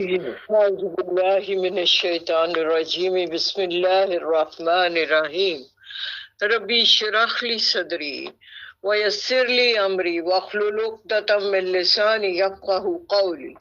أعوذ بالله من الشيطان الرجيم بسم الله الرحمن الرحيم ربي اشرح لي صدري ويسر لي أمري واحلل عقدة من لساني يفقهوا قولي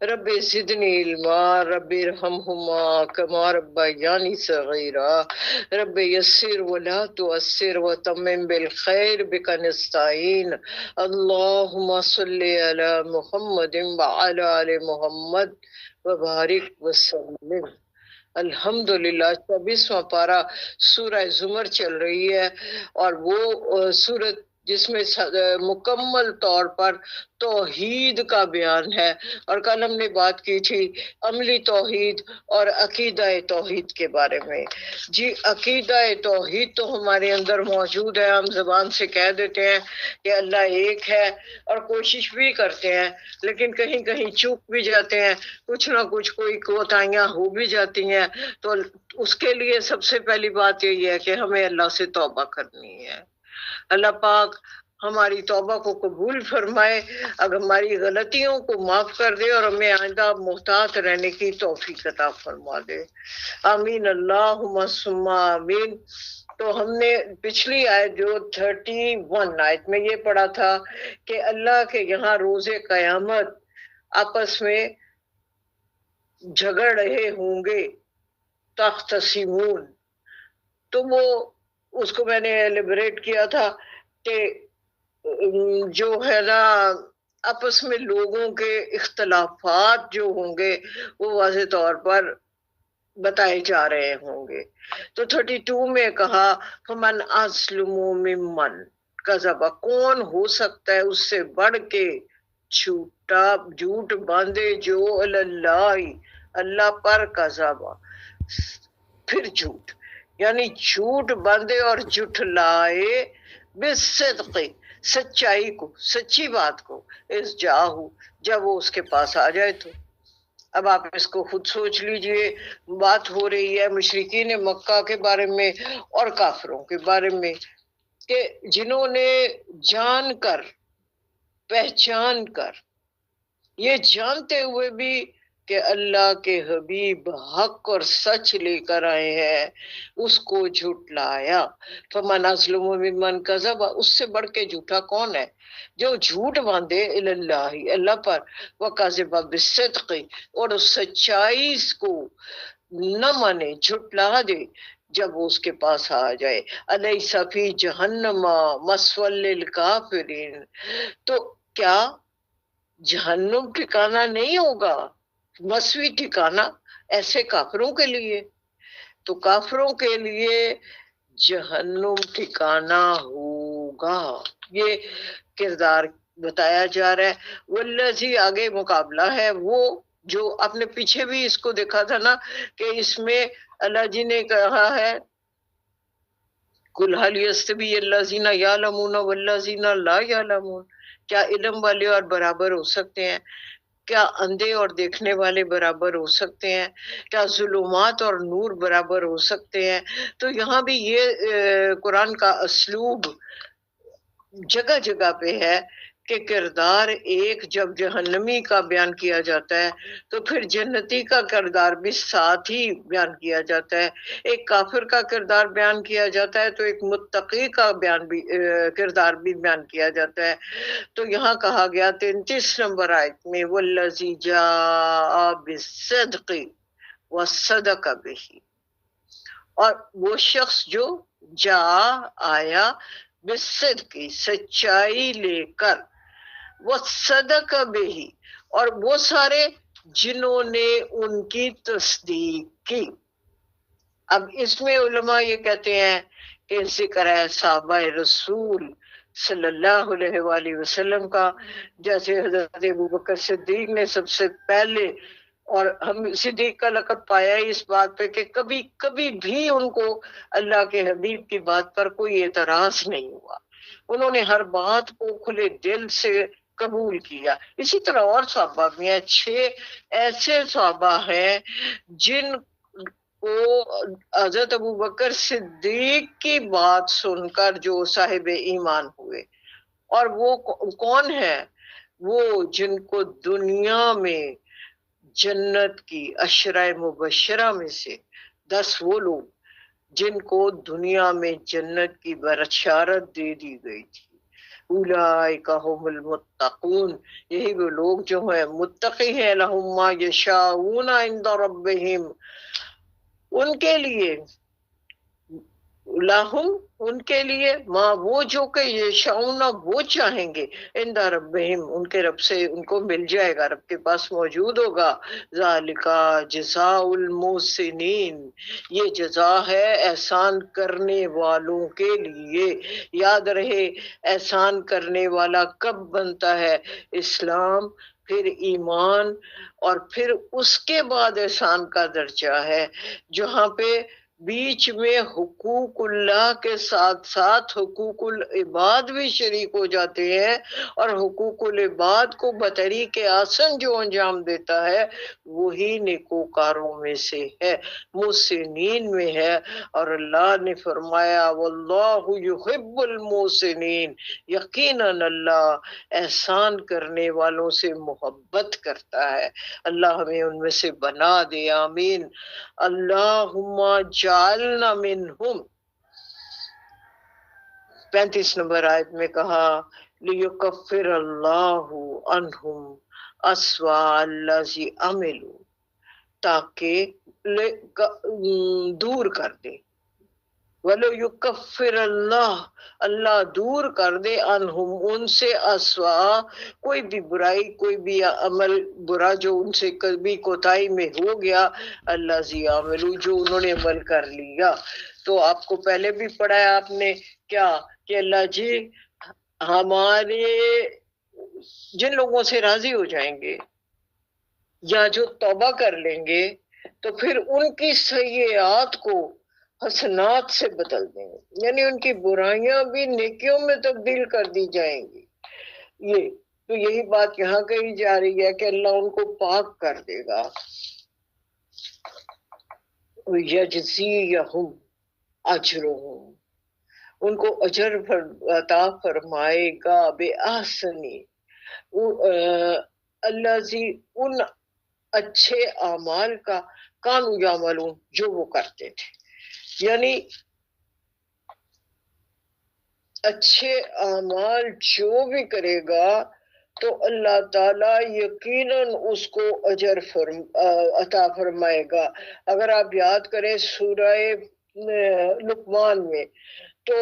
رب زدني علما رب ارحمهما كما ربياني صغيرا رب يسر ولا تؤسر وتمم بالخير بك نستعين اللهم صل على محمد وعلى آل محمد وبارک وسلم۔ الحمدللہ 24واں پارہ سورہ زمر چل رہی ہے، اور وہ سورت جس میں مکمل طور پر توحید کا بیان ہے، اور کل ہم نے بات کی تھی عملی توحید اور عقیدہ توحید کے بارے میں۔ جی عقیدہ توحید تو ہمارے اندر موجود ہے، ہم زبان سے کہہ دیتے ہیں کہ اللہ ایک ہے اور کوشش بھی کرتے ہیں، لیکن کہیں کہیں چوک بھی جاتے ہیں، کچھ نہ کچھ کوئی کوتاہیاں ہو بھی جاتی ہیں، تو اس کے لیے سب سے پہلی بات یہی ہے کہ ہمیں اللہ سے توبہ کرنی ہے۔ اللہ پاک ہماری توبہ کو قبول فرمائے، اگر ہماری غلطیوں کو معاف کر دے اور ہمیں آئندہ محتاط رہنے کی توفیق عطا فرما دے، آمین اللہم ثم آمین۔ تو ہم نے پچھلی آیت جو 31 آیت میں یہ پڑھا تھا کہ اللہ کے یہاں روز قیامت آپس میں جھگڑ رہے ہوں گے، تختصمون، تو وہ اس کو میں نے ایلیبریٹ کیا تھا کہ جو ہے نا آپس میں لوگوں کے اختلافات جو ہوں گے وہ واضح طور پر بتائے جا رہے ہوں گے۔ تو 32 میں کہا فمن اظلم ممن کذب، کون ہو سکتا ہے اس سے بڑھ کے جھوٹ باندھے جو اللہ پر کذب، پھر جھوٹ، یعنی جھوٹ باندھے اور جھٹلائے بالصدق، سچائی کو، سچی بات کو، اس جاہو، جب وہ اس کے پاس آ جائے تو۔ اب آپ اس کو خود سوچ لیجئے، بات ہو رہی ہے مشرکین مکہ کے بارے میں اور کافروں کے بارے میں، کہ جنہوں نے جان کر، پہچان کر، یہ جانتے ہوئے بھی کہ اللہ کے حبیب حق اور سچ لے کر آئے ہیں، اس کو جھٹلایا۔ فمن اظلم ممن کذب، اس سے بڑھ کے جھوٹا کون ہے جو جھوٹ باندھے اللہ، اللہ پر، وکذب بالصدق، اور اس سچائی کو نہ مانے، جھٹلا دے جب وہ اس کے پاس آ جائے۔ الیس فی جہنم مثوی للکافرین، تو کیا جہنم ٹھکانہ نہیں ہوگا، مسوی ٹھکانہ ایسے کافروں کے لیے؟ تو کافروں کے لیے جہنم ٹھکانہ ہوگا، یہ کردار بتایا جا رہا ہے۔ والذی، آگے مقابلہ ہے، وہ جو آپ نے پیچھے بھی اس کو دیکھا تھا نا کہ اس میں اللہ جی نے کہا ہے کل حل یستوی الذین یعلمون والذین لا یعلمون، کیا علم والے اور برابر ہو سکتے ہیں؟ کیا اندھے اور دیکھنے والے برابر ہو سکتے ہیں؟ کیا ظلمات اور نور برابر ہو سکتے ہیں؟ تو یہاں بھی یہ قرآن کا اسلوب جگہ جگہ پہ ہے کہ کردار ایک جب جہنمی کا بیان کیا جاتا ہے تو پھر جنتی کا کردار بھی ساتھ ہی بیان کیا جاتا ہے، ایک کافر کا کردار بیان کیا جاتا ہے تو ایک متقی کا کردار بھی بیان کیا جاتا ہے۔ تو یہاں کہا گیا 33 نمبر آیت میں والذی جاء بالصدق وصدق بہ، اور وہ شخص جو جا آیا بالصدق، سچائی لے کر، وصدق بہ، اور وہ سارے جنہوں نے ان کی تصدیق کی۔ اب اس میں علماء یہ کہتے ہیں کہ ذکر ہے صحابہ رسول صلی اللہ علیہ وآلہ وسلم کا، جیسے حضرت ابوبکر صدیق نے سب سے پہلے، اور ہم صدیق کا لقب پایا ہی اس بات پہ کہ کبھی کبھی بھی ان کو اللہ کے حبیب کی بات پر کوئی اعتراض نہیں ہوا، انہوں نے ہر بات کو کھلے دل سے قبول کیا۔ اسی طرح اور صحابہ بھی ہیں، 6 ایسے صحابہ ہیں جن کو حضرت ابوبکر صدیق کی بات سن کر جو صاحب ایمان ہوئے، اور وہ کون ہے؟ وہ جن کو دنیا میں جنت کی عشرہ مبشرہ میں سے 10 وہ لوگ جن کو دنیا میں جنت کی بشارت دے دی گئی تھی. اولئک هم المتقون، یہی وہ لوگ جو ہیں متقی ہیں. لہم ما یشاؤون عند ربہم، ان کے لیے لاہم ان کے لیے ماں وہ جو کہ یشاؤنا وہ چاہیں گے، عند ربہم ان کے رب سے ان کو مل جائے گا، رب کے پاس موجود ہوگا. ذالکا جزاء المحسنین، یہ جزا ہے احسان کرنے والوں کے لیے. یاد رہے احسان کرنے والا کب بنتا ہے؟ اسلام، پھر ایمان، اور پھر اس کے بعد احسان کا درجہ ہے، جہاں پہ بیچ میں حقوق اللہ کے ساتھ ساتھ حقوق العباد بھی شریک ہو جاتے ہیں، اور حقوق العباد کو بطریق احسن جو انجام دیتا ہے وہی نیکوکاروں میں سے ہے، محسنین میں ہے. اور اللہ نے فرمایا واللہ یحب المحسنین، یقیناً اللہ احسان کرنے والوں سے محبت کرتا ہے. اللہ ہمیں ان میں سے بنا دے، آمین. اللہم جعلنا منہم، 35 نمبر آیت میں کہا لیکفر اللہ عنہم اسوأ الذی عملوا، تاکہ دور کر دے. وَلَوْ يُكَفِّرَ اللہ، اللہ دور کر دے عنہم ان سے اسوا، کوئی بھی برائی، کوئی بھی عمل برا جو ان سے کبھی کوتاہی میں ہو گیا، اللہ زی عملو جو انہوں نے عمل کر لیا. تو آپ کو پہلے بھی پڑھا ہے آپ نے کیا کہ اللہ جی ہمارے جن لوگوں سے راضی ہو جائیں گے یا جو توبہ کر لیں گے تو پھر ان کی سیئات کو حسنات سے بدل دیں گے، یعنی ان کی برائیاں بھی نیکیوں میں تبدیل کر دی جائیں گی. یہ تو یہی بات یہاں کہی جا رہی ہے کہ اللہ ان کو پاک کر دے گا. یجزیہم اجرہم، ان کو اجر عطا فرمائے گا بے احسنی الذی ان اچھے اعمال کا کانوا یعملون جو وہ کرتے تھے. یعنی اچھے اعمال جو بھی کرے گا تو اللہ تعالیٰ یقیناً اس کو اجر عطا فرمائے گا. اگر آپ یاد کریں سورہ لقمان میں تو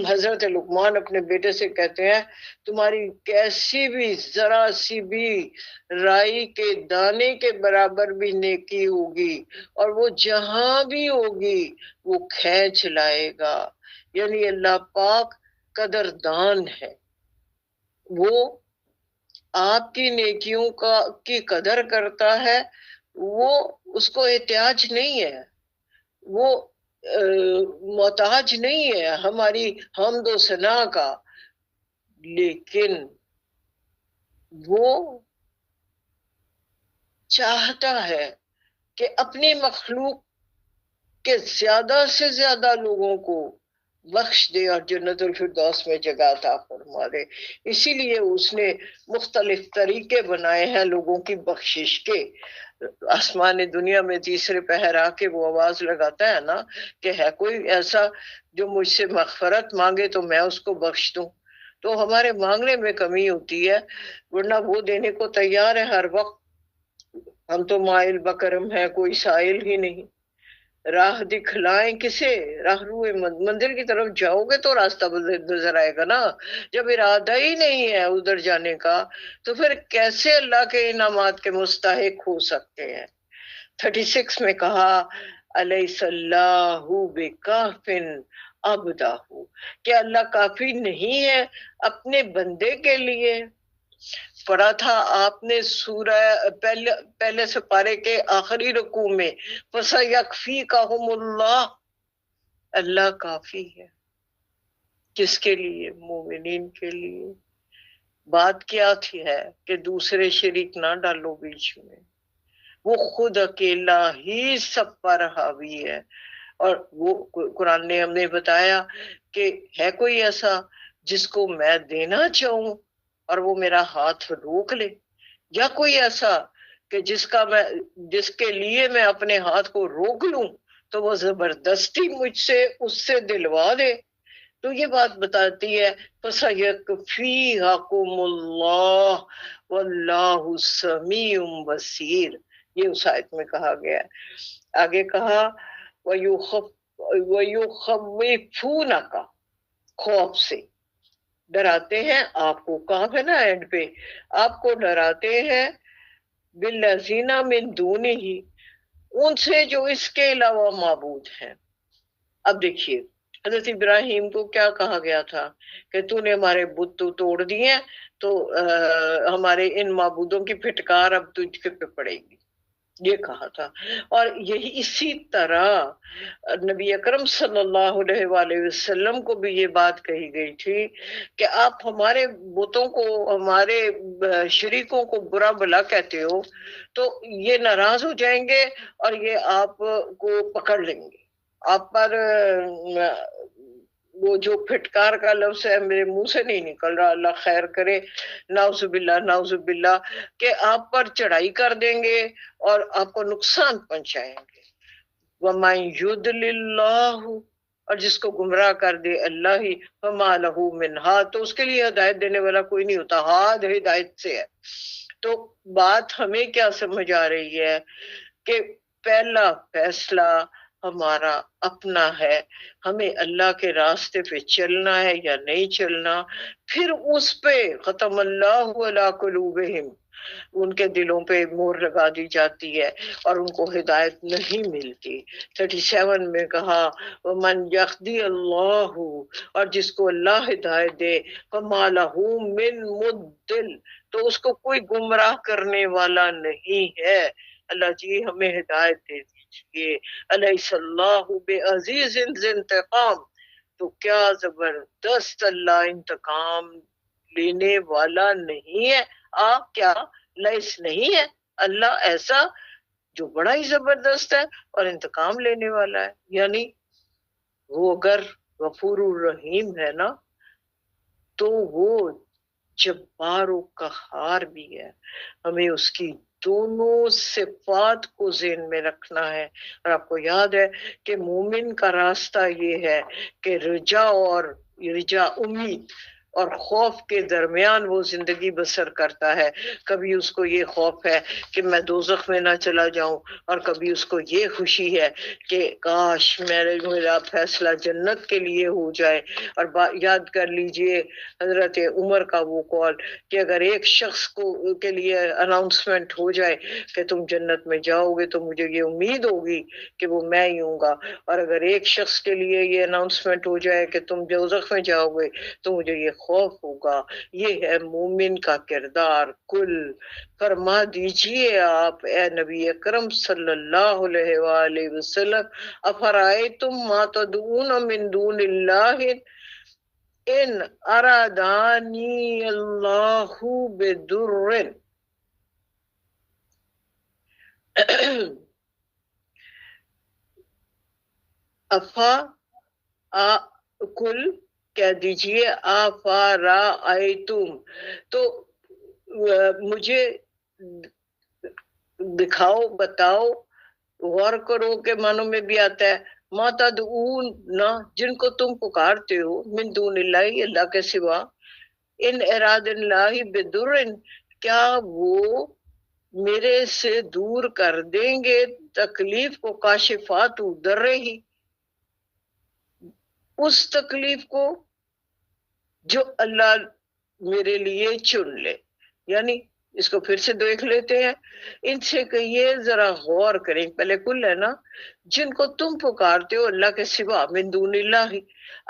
حضرت لقمان اپنے بیٹے سے کہتے ہیں تمہاری کیسی بھی ذرا سی بھی رائی کے دانے کے برابر بھی نیکی ہوگی اور وہ جہاں بھی ہوگی وہ کھینچ لائے گا. یعنی اللہ پاک قدردان ہے، وہ آپ کی نیکیوں کی قدر کرتا ہے، وہ اس کو احتیاج نہیں ہے، وہ محتاج نہیں ہے ہماری حمد و ثنا کا، لیکن وہ چاہتا ہے کہ اپنی مخلوق کے زیادہ سے زیادہ لوگوں کو بخش دے اور جنت الفردوس میں جگہ عطا فرما دے. اسی لیے اس نے مختلف طریقے بنائے ہیں لوگوں کی بخشش کے. آسمان دنیا میں تیسرے پہر آ کے وہ آواز لگاتا ہے نا کہ ہے کوئی ایسا جو مجھ سے مغفرت مانگے تو میں اس کو بخش دوں. تو ہمارے مانگنے میں کمی ہوتی ہے، ورنہ وہ دینے کو تیار ہے ہر وقت. ہم تو مائل بکرم ہیں، کوئی سائل ہی نہیں. راہ دکھلائیں کسے؟ راہ روئے مندر کی طرف جاؤ گے تو راستہ نظر آئے گا نا. جب ارادہ ہی نہیں ہے ادھر جانے کا تو پھر کیسے اللہ کے انعامات کے مستحق ہو سکتے ہیں؟ 36 میں کہا الیس اللہ بکاف عبدہ، کہ اللہ کافی نہیں ہے اپنے بندے کے لیے. پڑھا تھا آپ نے سورہ پہلے سپارے کے آخری رکوع میں فَسَيَكْفِيكَهُمُ اللَّهُ، اللہ کافی ہے. کس کے لیے؟ مومنین کے لیے. بات کیا تھی ہے کہ دوسرے شریک نہ ڈالو بیچ میں، وہ خود اکیلا ہی سب پر حاوی ہے. اور وہ قرآن نے ہم نے بتایا کہ ہے کوئی ایسا جس کو میں دینا چاہوں اور وہ میرا ہاتھ روک لے؟ یا کوئی ایسا کہ جس کے لیے میں اپنے ہاتھ کو روک لوں تو وہ زبردستی مجھ سے اس سے دلوا دے. تو یہ بات بتاتی ہے فَسَيَكْفِيكُمُ اللَّهُ وَاللَّهُ سَمِيعٌ بَصِيرٌ. یہ اس آیت میں کہا گیا ہے. آگے کہا وَيُخَوِّفُونَكَ، خوف سے ڈراتے ہیں آپ کو. کہا ہے نا اینڈ پہ آپ کو ڈراتے ہیں بِالَّذِينَ مِن دُونِهِ، ان سے جو اس کے علاوہ معبود ہیں. اب دیکھیے حضرت ابراہیم کو کیا کہا گیا تھا کہ تو نے ہمارے بت تو توڑ دیے تو ہمارے ان معبودوں کی پھٹکار اب تجھ پہ پڑے گی، یہ کہا تھا. اور یہی اسی طرح نبی اکرم صلی اللہ علیہ وآلہ وسلم کو بھی یہ بات کہی گئی تھی کہ آپ ہمارے بتوں کو، ہمارے شریکوں کو برا بھلا کہتے ہو تو یہ ناراض ہو جائیں گے اور یہ آپ کو پکڑ لیں گے. آپ پر وہ جو پھٹکار کا لفظ ہے میرے منہ سے نہیں نکل رہا، اللہ خیر کرے، نعوذ باللہ نعوذ باللہ، کہ آپ پر چڑھائی کر دیں گے اور آپ کو نقصان پہنچائیں گے. وَمَن يُضْلِلِ اللَّهُ، اور جس کو گمراہ کر دے اللہ ہی، فَمَا لَهُ مِنْ هَادٍ، تو اس کے لیے ہدایت دینے والا کوئی نہیں ہوتا. ہاد ہدایت سے ہے. تو بات ہمیں کیا سمجھ آ رہی ہے کہ پہلا فیصلہ ہمارا اپنا ہے، ہمیں اللہ کے راستے پہ چلنا ہے یا نہیں چلنا. پھر اس پہ ختم اللہ علی قلوبہم، ان کے دلوں پہ مہر لگا دی جاتی ہے اور ان کو ہدایت نہیں ملتی. 37 میں کہا وَمَنْ يَهْدِ اللَّهُ، اور جس کو اللہ ہدایت دے، فَمَا لَهُ مِن مُضِّلٍ، تو اس کو کوئی گمراہ کرنے والا نہیں ہے. اللہ جی ہمیں ہدایت دے دیجیے. علیہ اللہ بعزیز ذی انتقام، تو کیا زبردست اللہ انتقام لینے والا نہیں ہے. کیا لائس نہیں ہے اللہ ایسا جو بڑا ہی زبردست ہے اور انتقام لینے والا ہے. یعنی وہ اگر غفور الرحیم ہے نا تو وہ جبار و قہار بھی ہے. ہمیں اس کی دونوں صفات کو ذہن میں رکھنا ہے. اور آپ کو یاد ہے کہ مومن کا راستہ یہ ہے کہ رجا امید اور خوف کے درمیان وہ زندگی بسر کرتا ہے. کبھی اس کو یہ خوف ہے کہ میں دوزخ میں نہ چلا جاؤں، اور کبھی اس کو یہ خوشی ہے کہ کاش میرا فیصلہ جنت کے لیے ہو جائے. اور یاد کر لیجئے حضرت عمر کا وہ قول کہ اگر ایک شخص کے لیے اناؤنسمنٹ ہو جائے کہ تم جنت میں جاؤ گے تو مجھے یہ امید ہوگی کہ وہ میں ہی ہوں گا، اور اگر ایک شخص کے لیے یہ اناؤنسمنٹ ہو جائے کہ تم دوزخ میں جاؤ گے تو مجھے یہ خوف ہوگا. یہ ہے مومن کا کردار. کل فرما دیجئے آپ اے نبی اکرم صلی اللہ علیہ وآلہ وسلم، افرائیتم ما تدعون من دون اللہ ان ارادانی اللہ بدر، افا کل کہہ دیجئے افرائیتم، تو مجھے دکھاؤ، بتاؤ، غور کرو کہ معنوں میں بھی آتا ہے ما تدعون، جن کو تم پکارتے ہو، من دون اللہ، اللہ کے سوا، ان اراد اللہ بدر، کیا وہ میرے سے دور کر دیں گے تکلیف کو، کاشفات در ہی، اس تکلیف کو جو اللہ میرے لیے چن لے. یعنی اس کو پھر سے دیکھ لیتے ہیں، ان سے کہیے ذرا غور کریں. پہلے کل ہے نا، جن کو تم پکارتے ہو اللہ کے سوا، من دون اللہ،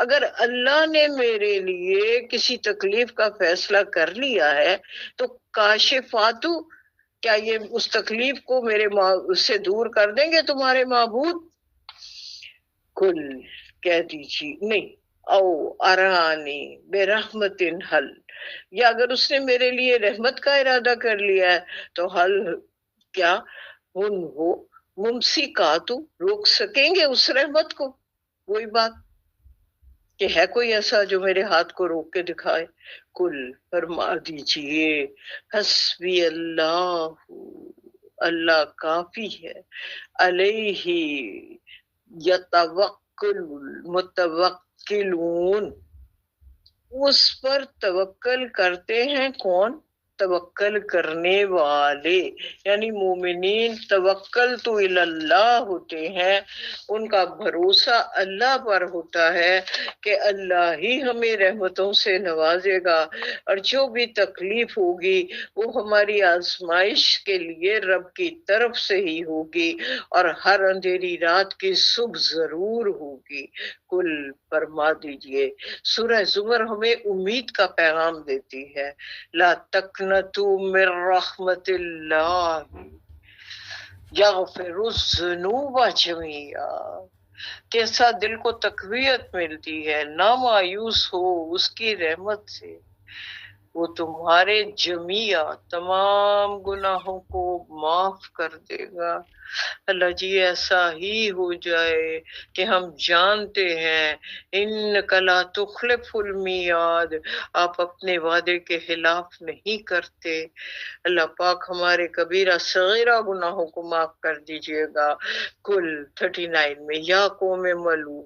اگر اللہ نے میرے لیے کسی تکلیف کا فیصلہ کر لیا ہے تو کاشفاتو، کیا یہ اس تکلیف کو میرے سے دور کر دیں گے تمہارے معبود؟ کل کہہ دیجیے نہیں، او ارانی برحمت حل، یا اگر اس نے میرے لیے رحمت کا ارادہ کر لیا ہے تو حل کیا وہ ممسکاتو، روک سکیں گے اس رحمت کو؟ وہی بات کہ ہے کوئی ایسا جو میرے ہاتھ کو روک کے دکھائے؟ کل فرما دیجئے حسبی اللہ، اللہ کافی ہے، علیہ یتوکل المتوکلون، اس پر توکل کرتے ہیں کون؟ توکل کرنے والے، یعنی مومنین توکل تو اللہ ہوتے ہیں، ان کا بھروسہ اللہ پر ہوتا ہے کہ اللہ ہی ہمیں رحمتوں سے نوازے گا، اور جو بھی تکلیف ہوگی وہ ہماری آزمائش کے لیے رب کی طرف سے ہی ہوگی، اور ہر اندھیری رات کی صبح ضرور ہوگی۔ کل فرما دیجئے، سورہ زمر ہمیں امید کا پیغام دیتی ہے، لا تقنطوا من رحمت اللہ یغفر الذنوب جميعا، کیسا دل کو تقویت ملتی ہے، نہ مایوس ہو اس کی رحمت سے، وہ تمہارے جمیع تمام گناہوں کو معاف کر دے گا۔ اللہ جی ایسا ہی ہو جائے کہ ہم جانتے ہیں انک لا تخلف المیعاد، آپ اپنے وعدے کے خلاف نہیں کرتے۔ اللہ پاک ہمارے کبیرہ صغیرہ گناہوں کو معاف کر دیجئے گا۔ کل 39 میں، یا قوم ملو،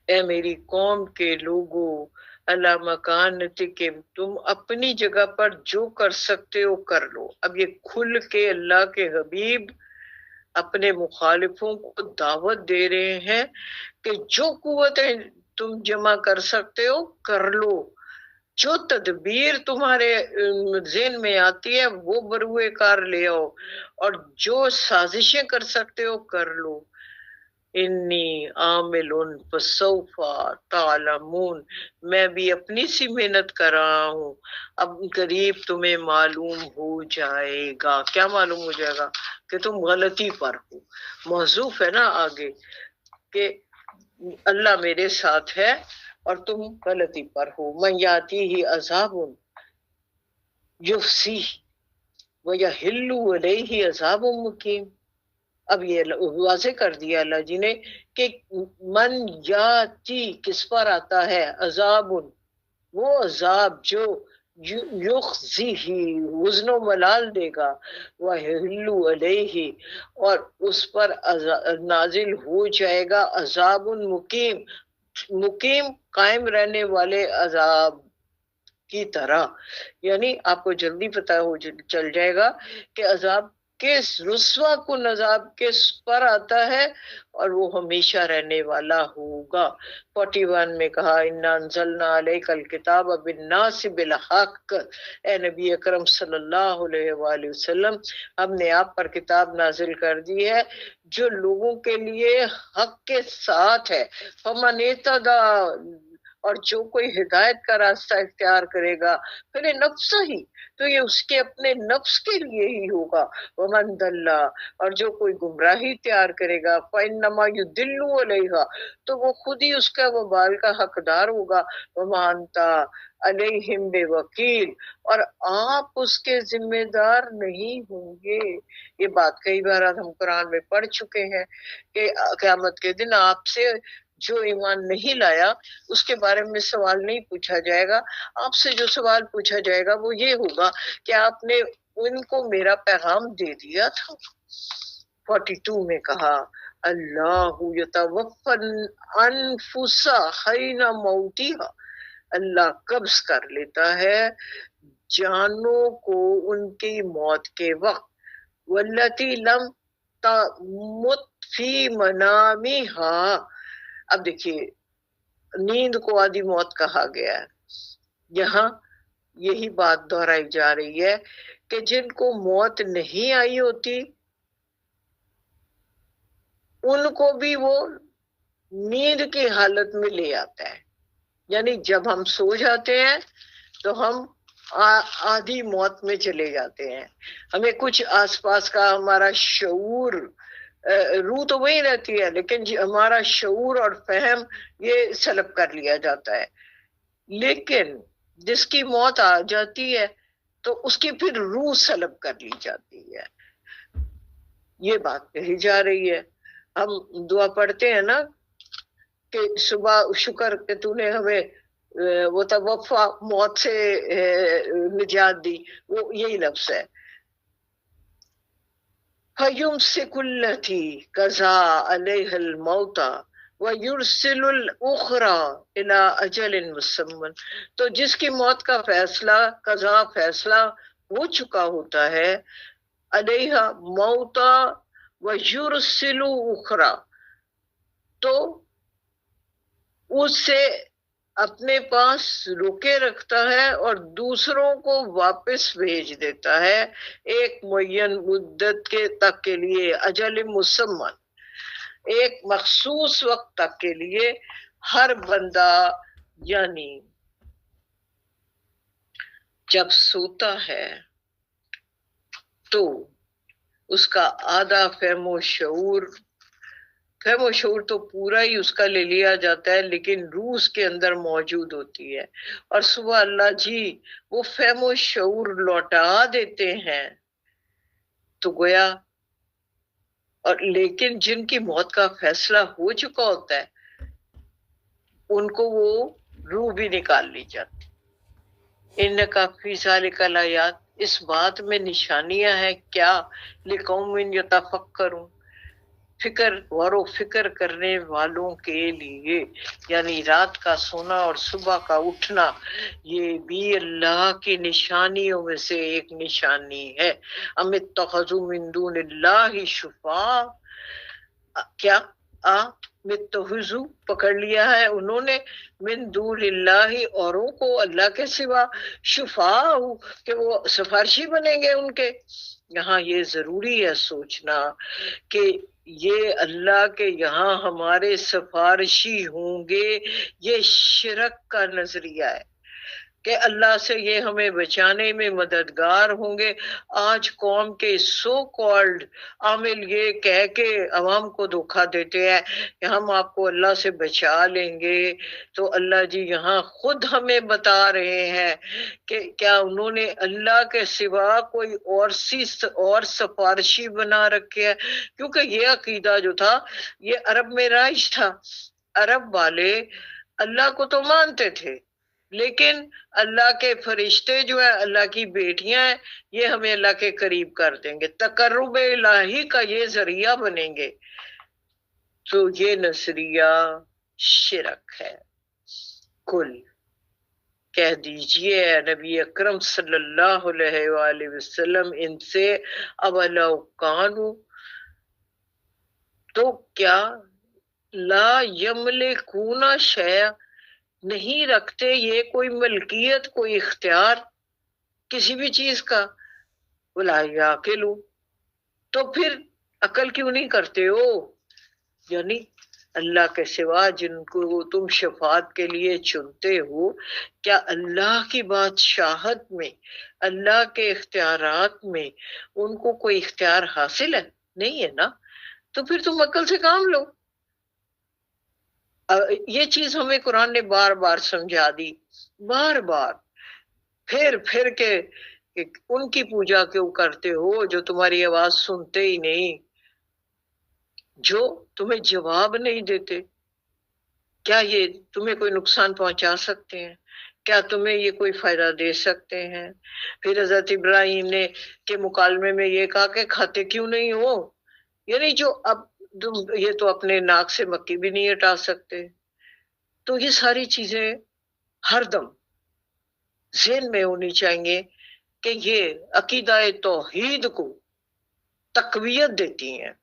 اے میری قوم کے لوگوں، اللہ مکانتکم، تم اپنی جگہ پر جو کر سکتے ہو کر لو۔ اب یہ کھل کے اللہ کے حبیب اپنے مخالفوں کو دعوت دے رہے ہیں کہ جو قوتیں تم جمع کر سکتے ہو کر لو، جو تدبیر تمہارے ذہن میں آتی ہے وہ بروئے کار لے آؤ، اور جو سازشیں کر سکتے ہو کر لو۔ انی عامل فسوف تعلمون، میں بھی اپنی سی محنت کر رہا ہوں، اب قریب تمہیں معلوم ہو جائے گا۔ کیا معلوم ہو جائے گا؟ کہ تم غلطی پر ہو، محذوف ہے نا آگے، کہ اللہ میرے ساتھ ہے اور تم غلطی پر ہو۔ من یاتی ہی عذاب یفسی ویحل علیہ عذاب مقیم، اب یہ واضح کر دیا اللہ جی نے کہ من یاتی کس پر آتا ہے؟ عذاب، وہ عذاب جو یخزیہ وزن و ملال دے گا، وَيَحِلُّ علیہ، اور اس پر نازل ہو جائے گا عذاب مقیم، مقیم قائم رہنے والے عذاب کی طرح، یعنی آپ کو جلدی پتہ ہو چل جائے گا کہ عذاب کس رسوا کن عذاب کس پر آتا ہے، اور وہ ہمیشہ رہنے والا ہوگا۔ 41 میں کہا اِنَّا أَنزَلْنَا عَلَيْكَ الْكِتَابَ بِالنَّاسِ بِالْحَقِّ، اے نبی اکرم صلی اللہ علیہ وآلہ وسلم، ہم نے آپ پر کتاب نازل کر دی ہے جو لوگوں کے لیے حق کے ساتھ ہے۔ فَمَنِ اهْتَدَىٰ، اور جو کوئی ہدایت کا راستہ اختیار کرے گا پھر نفس ہی، تو یہ اس کے اپنے نفس کے لیے ہی ہوگا۔ ومن ضل، اور جو کوئی گمراہی تیار کرے گا فإنما يضل علیہا، تو وہ خود ہی اس کا وبال کا حقدار ہوگا۔ وما انت علیہم بوکیل، اور آپ اس کے ذمہ دار نہیں ہوں گے۔ یہ بات کئی بار ہم قرآن میں پڑھ چکے ہیں کہ قیامت کے دن آپ سے جو ایمان نہیں لایا اس کے بارے میں سوال نہیں پوچھا جائے گا، آپ سے جو سوال پوچھا جائے گا وہ یہ ہوگا کہ آپ نے ان کو میرا پیغام دے دیا تھا۔ 42 میں کہا اللہ یتوفی الانفس حین موتها، اللہ قبض کر لیتا ہے جانوں کو ان کی موت کے وقت، والتی لم تمت فی منامها، اب دیکھیے نیند کو آدھی موت کہا گیا ہے، یہاں یہی بات دہرائی جا رہی ہے کہ جن کو موت نہیں آئی ہوتی ان کو بھی وہ نیند کی حالت میں لے آتا ہے، یعنی جب ہم سو جاتے ہیں تو ہم آدھی موت میں چلے جاتے ہیں، ہمیں کچھ آس پاس کا ہمارا شعور، روح تو وہی رہتی ہے لیکن ہمارا شعور اور فہم یہ سلب کر لیا جاتا ہے، لیکن جس کی موت آ جاتی ہے تو اس کی پھر روح سلب کر لی جاتی ہے۔ یہ بات کہی جا رہی ہے۔ ہم دعا پڑھتے ہیں نا کہ صبح شکر کہ تو نے ہمیں وہ توفا موت سے نجات دی، وہ یہی لفظ ہے. فَيُمْسِكُ الَّتِي قَضَىٰ عَلَيْهَا الْمَوْتَ وَيُرْسِلُ الْأُخْرَىٰ إِلَىٰ أَجَلٍ مُّسَمًّى. تو جس کی موت کا فیصلہ قضا فیصلہ ہو چکا ہوتا ہے، علیہا موتا وَيُرْسِلُ أُخْرَىٰ، تو اسے اپنے پاس روکے رکھتا ہے اور دوسروں کو واپس بھیج دیتا ہے ایک معین مدت کے تک کے لیے، اجل مسمى، ایک مخصوص وقت تک کے لیے. ہر بندہ یعنی جب سوتا ہے تو اس کا آدھا فہم و شعور تو پورا ہی اس کا لے لیا جاتا ہے، لیکن روح اس کے اندر موجود ہوتی ہے، اور صبح اللہ جی وہ فہم و شعور لوٹا دیتے ہیں. تو گویا اور لیکن جن کی موت کا فیصلہ ہو چکا ہوتا ہے ان کو وہ روح بھی نکال لی جاتی. انکا فی ذالک الآیات، اس بات میں نشانیاں ہیں کیا، لقوم یتفکرون، غور و فکر کرنے والوں کے لیے. یعنی رات کا سونا اور صبح کا اٹھنا یہ بھی اللہ کی نشانیوں میں سے ایک نشانی ہے. ام اتخذوا من دون اللہ شفاء، کیا متخذوا پکڑ لیا ہے انہوں نے من دون اللہ اوروں کو اللہ کے سوا، شفاء کہ وہ سفارشی بنیں گے ان کے. یہاں یہ ضروری ہے سوچنا کہ یہ اللہ کے یہاں ہمارے سفارشی ہوں گے، یہ شرک کا نظریہ ہے کہ اللہ سے یہ ہمیں بچانے میں مددگار ہوں گے. آج قوم کے سو کالڈ عامل یہ کہہ کے عوام کو دھوکہ دیتے ہیں کہ ہم آپ کو اللہ سے بچا لیں گے. تو اللہ جی یہاں خود ہمیں بتا رہے ہیں کہ کیا انہوں نے اللہ کے سوا کوئی اور سفارشی بنا رکھے ہے. کیونکہ یہ عقیدہ جو تھا یہ عرب میں رائج تھا. عرب والے اللہ کو تو مانتے تھے لیکن اللہ کے فرشتے جو ہیں، اللہ کی بیٹیاں ہیں، یہ ہمیں اللہ کے قریب کر دیں گے، تقرب الہی کا یہ ذریعہ بنیں گے. تو یہ نظریہ شرک ہے. کل کہہ دیجئے نبی اکرم صلی اللہ علیہ وآلہ وسلم ان سے، اولو کانوا، تو کیا لا یملکون شیئا، نہیں رکھتے یہ کوئی ملکیت کوئی اختیار کسی بھی چیز کا، ولا یعقلوا، تو پھر عقل کیوں نہیں کرتے ہو. یعنی اللہ کے سوا جن کو تم شفاعت کے لیے چنتے ہو، کیا اللہ کی بادشاہت میں اللہ کے اختیارات میں ان کو کوئی اختیار حاصل ہے؟ نہیں ہے نا. تو پھر تم عقل سے کام لو. یہ چیز ہمیں قرآن نے بار بار سمجھا دی، بار بار پھر کے کہ ان کی پوجا کیوں کرتے ہو جو تمہاری آواز سنتے ہی نہیں، جو تمہیں جواب نہیں دیتے. کیا یہ تمہیں کوئی نقصان پہنچا سکتے ہیں؟ کیا تمہیں یہ کوئی فائدہ دے سکتے ہیں؟ پھر حضرت ابراہیم نے کے مکالمے میں یہ کہا کہ کھاتے کیوں نہیں ہو، یعنی جو اب یہ تو اپنے ناک سے مکھی بھی نہیں ہٹا سکتے. تو یہ ساری چیزیں ہر دم ذہن میں ہونی چاہیے کہ یہ عقیدہ توحید کو تقویت دیتی ہیں،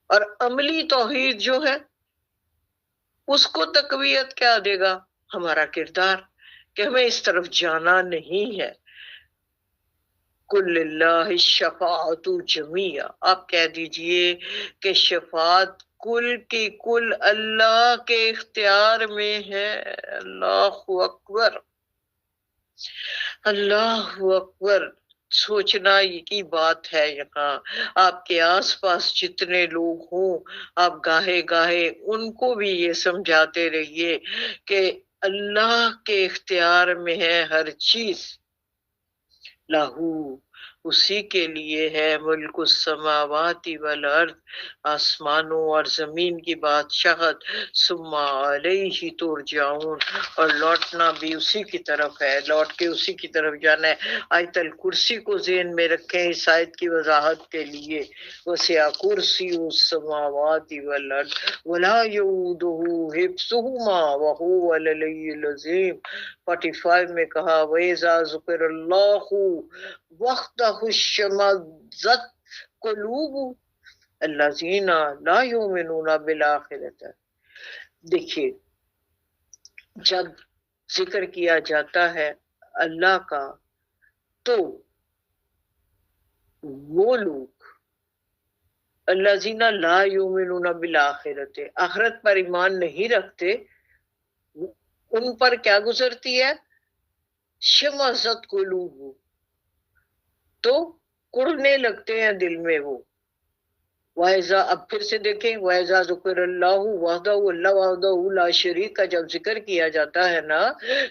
اور عملی توحید جو ہے اس کو تقویت کیا دے گا؟ ہمارا کردار، کہ ہمیں اس طرف جانا نہیں ہے. کل اللہ الشفاعت جمیعا، آپ کہہ دیجئے کہ شفاعت کل کی کل اللہ کے اختیار میں ہے. اللہ اکبر، اللہ اکبر. سوچنا کی بات ہے. یہاں آپ کے آس پاس جتنے لوگ ہوں، آپ گاہے گاہے ان کو بھی یہ سمجھاتے رہیے کہ اللہ کے اختیار میں ہے ہر چیز. لاہو اسی کے لیے ہے ملک السماوات والارض، آسمانوں اور زمین کی بادشاہت، ثم علیہ ترجعون، اور لوٹنا بھی اسی کی طرف ہے، لوٹ کے اسی کی طرف جانا ہے۔ آیت الکرسی کو ذہن میں رکھیں اس آیت کی وضاحت کے لیے، وسع کرسی السماوات والارض ولا یؤودہ حفظہما وہو العلی العظیم۔ 45 میں کہا وَإِذَا ذُكِرَ اللَّهُ وَحْدَهُ اشْمَأَزَّتْ قُلُوبُ الَّذِينَ لَا يُؤْمِنُونَ بِالْآخِرَةِ۔ دیکھیے جب ذکر کیا جاتا ہے اللہ کا تو وہ لوگ الذین لا یؤمنون بالآخرۃ، آخرت پر ایمان نہیں رکھتے، ان پر کیا گزرتی ہے؟ شمازت قلوب، تو کڑنے لگتے ہیں دل میں وہ۔ وَإِذَا، اب پھر سے دیکھیں وَإِذَا ذُكِرَ اللَّهُ وَحْدَهُ، اللہ وحدہ لا شریک کا جب ذکر کیا جاتا ہے نا،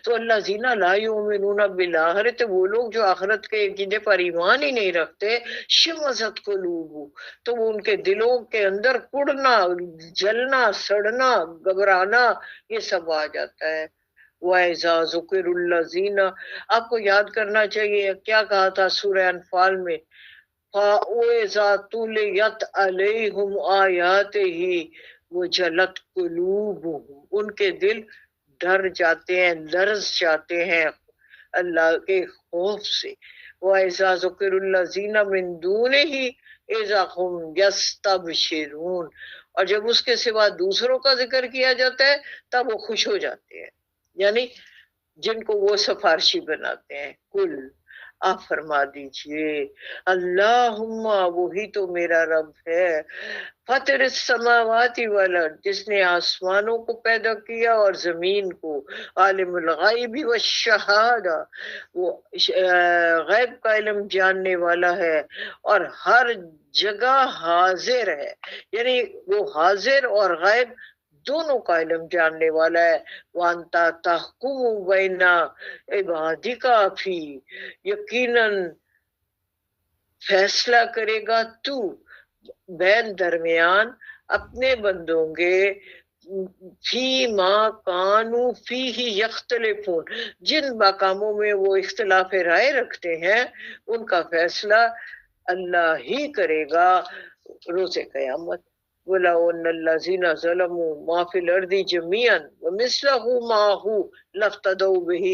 تو الذین لا یؤمنون بالآخرۃ، وہ لوگ جو آخرت کے عقیدے پر ایمان ہی نہیں رکھتے، شمازت قلوب، تو وہ ان کے دلوں کے اندر کڑنا، جلنا، سڑنا، گھبرانا، یہ سب آ جاتا ہے۔ وَإِذَا ذُكِرُ الَّذِينَ، آپ کو یاد کرنا چاہیے کیا کہا تھا سورہ انفال میں، فَإِذَا تُلِيَتْ عَلَيْهِمْ آيَاتِهِ وَجَلَتْ قُلُوبُهُمْ، ان کے دل ڈر جاتے ہیں، لرز جاتے ہیں اللہ کے خوف سے۔ وَإِذَا ذُكِرُ الَّذِينَ مِن دُونِهِ إِذَا هُمْ يَسْتَبْشِرُونَ، اور جب اس کے سوا دوسروں کا ذکر کیا جاتا ہے تب وہ خوش ہو جاتے ہیں، یعنی جن کو وہ سفارشی بناتے ہیں۔ کل، آپ فرما دیجئے اللہم، وہی تو میرا رب ہے، فاطر السماوات والارض، جس نے آسمانوں کو پیدا کیا اور زمین کو، عالم الغیب والشہادہ، وہ غیب کا علم جاننے والا ہے اور ہر جگہ حاضر ہے، یعنی وہ حاضر اور غیب دونوں کا علم جاننے والا ہے۔ وَأَنْتَ تَحْكُمُ بَيْنَ عِبَادِكَ فِي، یقیناً فیصلہ کرے گا تو بین درمیان اپنے بندوں کے، فی ما کانو فی ہی یختلفون، جن مقاموں میں وہ اختلاف رائے رکھتے ہیں ان کا فیصلہ اللہ ہی کرے گا روز قیامت۔ وَلَوْ أَنَّ الَّذِينَ ظَلَمُوا مَا فِي الْأَرْضِ جَمِيعًا وَمِثْلَهُ مَعَهُ لَافْتَدَوْا بِهِ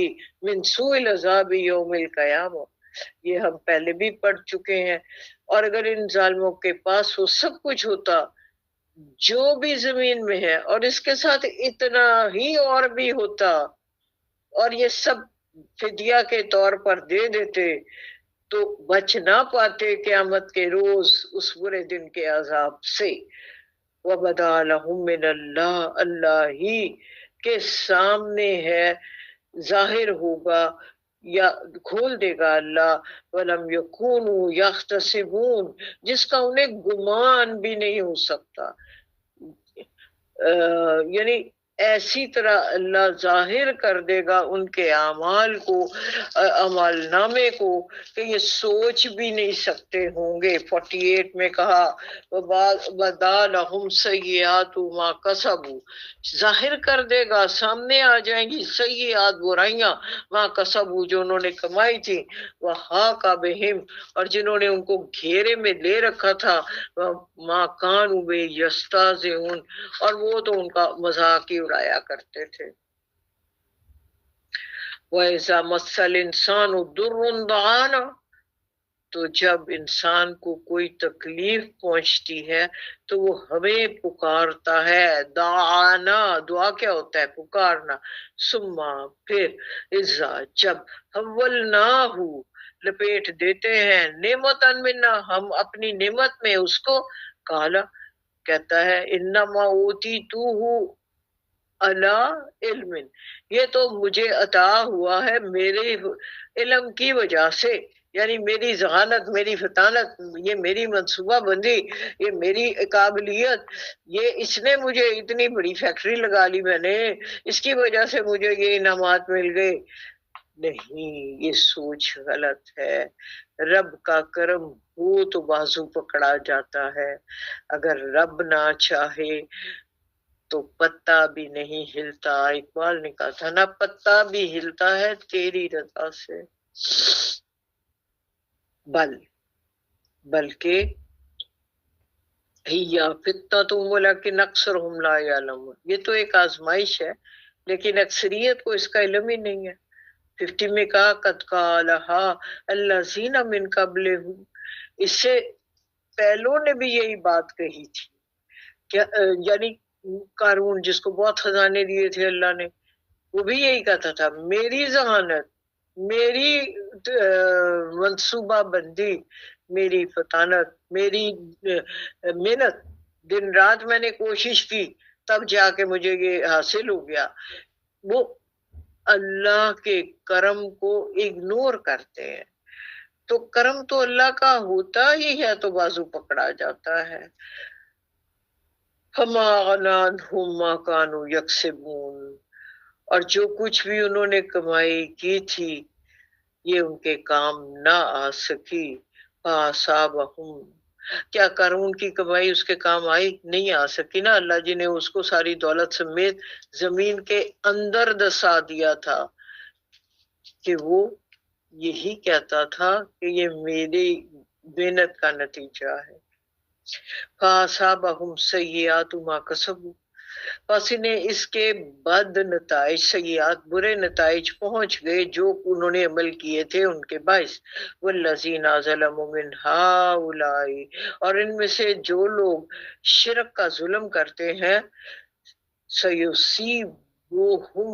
مِنْ سُوءِ الْعَذَابِ يَوْمِ الْقِيَامَةِ، یہ ہم پہلے بھی پڑھ چکے ہیں، اور اگر ان ظالموں کے پاس وہ سب کچھ ہوتا جو بھی زمین میں ہے اور اس کے ساتھ اتنا ہی اور بھی ہوتا، اور یہ سب فدیہ کے طور پر دے دیتے، تو بچ نہ پاتے قیامت کے روز اس برے دن کے عذاب سے۔ وَبَدَا لَهُم مِّنَ اللَّهِ، اللہ ہی کے سامنے ہے، ظاہر ہوگا یا کھول دے گا اللہ، وَلَمْ يَكُونُوا يَخْتَصِمُونَ، جس کا انہیں گمان بھی نہیں ہو سکتا، یعنی ایسی طرح اللہ ظاہر کر دے گا ان کے اعمال کو، اعمال نامے کو، کہ یہ سوچ بھی نہیں سکتے ہوں گے۔ 48 میں کہا وَبَدَا لَهُمْ سَيِّئَاتُ مَا كَسَبُوا، ظاہر کر دے گا، سامنے آ جائیں گی سیئات، برائیاں، مَا كَسَبُوا، جو انہوں نے کمائی تھی، وَحَاقَ بِهِمْ، اور جنہوں نے ان کو گھیرے میں لے رکھا تھا، مَا كَانُوا بِهِ يَسْتَهْزِئُونَ، اور وہ تو ان کا مذاق ہی اڑایا کرتے تھے۔ وَإِذَا مَسَّ الْإِنسَانُ ضُرٌّ دَعَانَا، تو جب انسان کو کوئی تکلیف پہنچتی ہے تو وہ ہمیں پکارتا ہے۔ دعانا، دعا کیا ہوتا ہے؟ پکارنا۔ ثم، پھر، اذا، جب، حولناہ، لپیٹ دیتے ہیں، نعمتاً منا، ہم اپنی نعمت میں اس کو، کالا، کہتا ہے انما اوتیتوہ علی علم، یہ تو مجھے عطا ہوا ہے میرے علم کی وجہ سے، یعنی میری ذہانت، میری فطانت، یہ میری منصوبہ بندی، یہ میری قابلیت، یہ اس نے مجھے اتنی بڑی فیکٹری لگا لی میں نے، اس کی وجہ سے مجھے یہ انعامات مل گئے۔ نہیں، یہ سوچ غلط ہے. رب کا کرم ہو تو بازو پکڑا جاتا ہے، اگر رب نہ چاہے تو پتا بھی نہیں ہلتا. اقبال نے کہا تھا نا، پتا بھی ہلتا ہے تیری رضا سے. بلکہ یا فتنۃ ولکن اکثرہم لا یعلمون، یہ تو ایک آزمائش ہے لیکن اکثریت کو اس کا علم ہی نہیں ہے. 50 میں کہا قد قالھا الذین من قبلہم، اس سے پہلوں نے بھی یہی بات کہی تھی. یعنی قارون جس کو بہت خزانے دیے تھے اللہ نے، وہ بھی یہی کہتا تھا میری ذہانت، میری منصوبہ بندی، میری فطانت، میری محنت، دن رات میں نے کوشش کی تب جا کے مجھے یہ حاصل ہو گیا. وہ اللہ کے کرم کو اگنور کرتے ہیں. تو کرم تو اللہ کا ہوتا ہی ہے تو بازو پکڑا جاتا ہے. فما اغنی عنہم ما کانوا یکسبون، اور جو کچھ بھی انہوں نے کمائی کی تھی یہ ان کے کام نہ آ سکی. فاصابہم، کیا قارون کی کمائی اس کے کام آئی؟ نہیں آ سکی نا. اللہ جی نے اس کو ساری دولت سمیت زمین کے اندر دسا دیا تھا کہ وہ یہی کہتا تھا کہ یہ میری محنت کا نتیجہ ہے. فاصابہم سیئات ما کسبوا، پس انہیں اس کے بد نتائج، سیئات برے نتائج پہنچ گئے جو انہوں نے عمل کیے تھے ان کے باعث. والذین ظلموا من ہؤلاء، اور ان میں سے جو لوگ شرک کا ظلم کرتے ہیں، سیصیبہم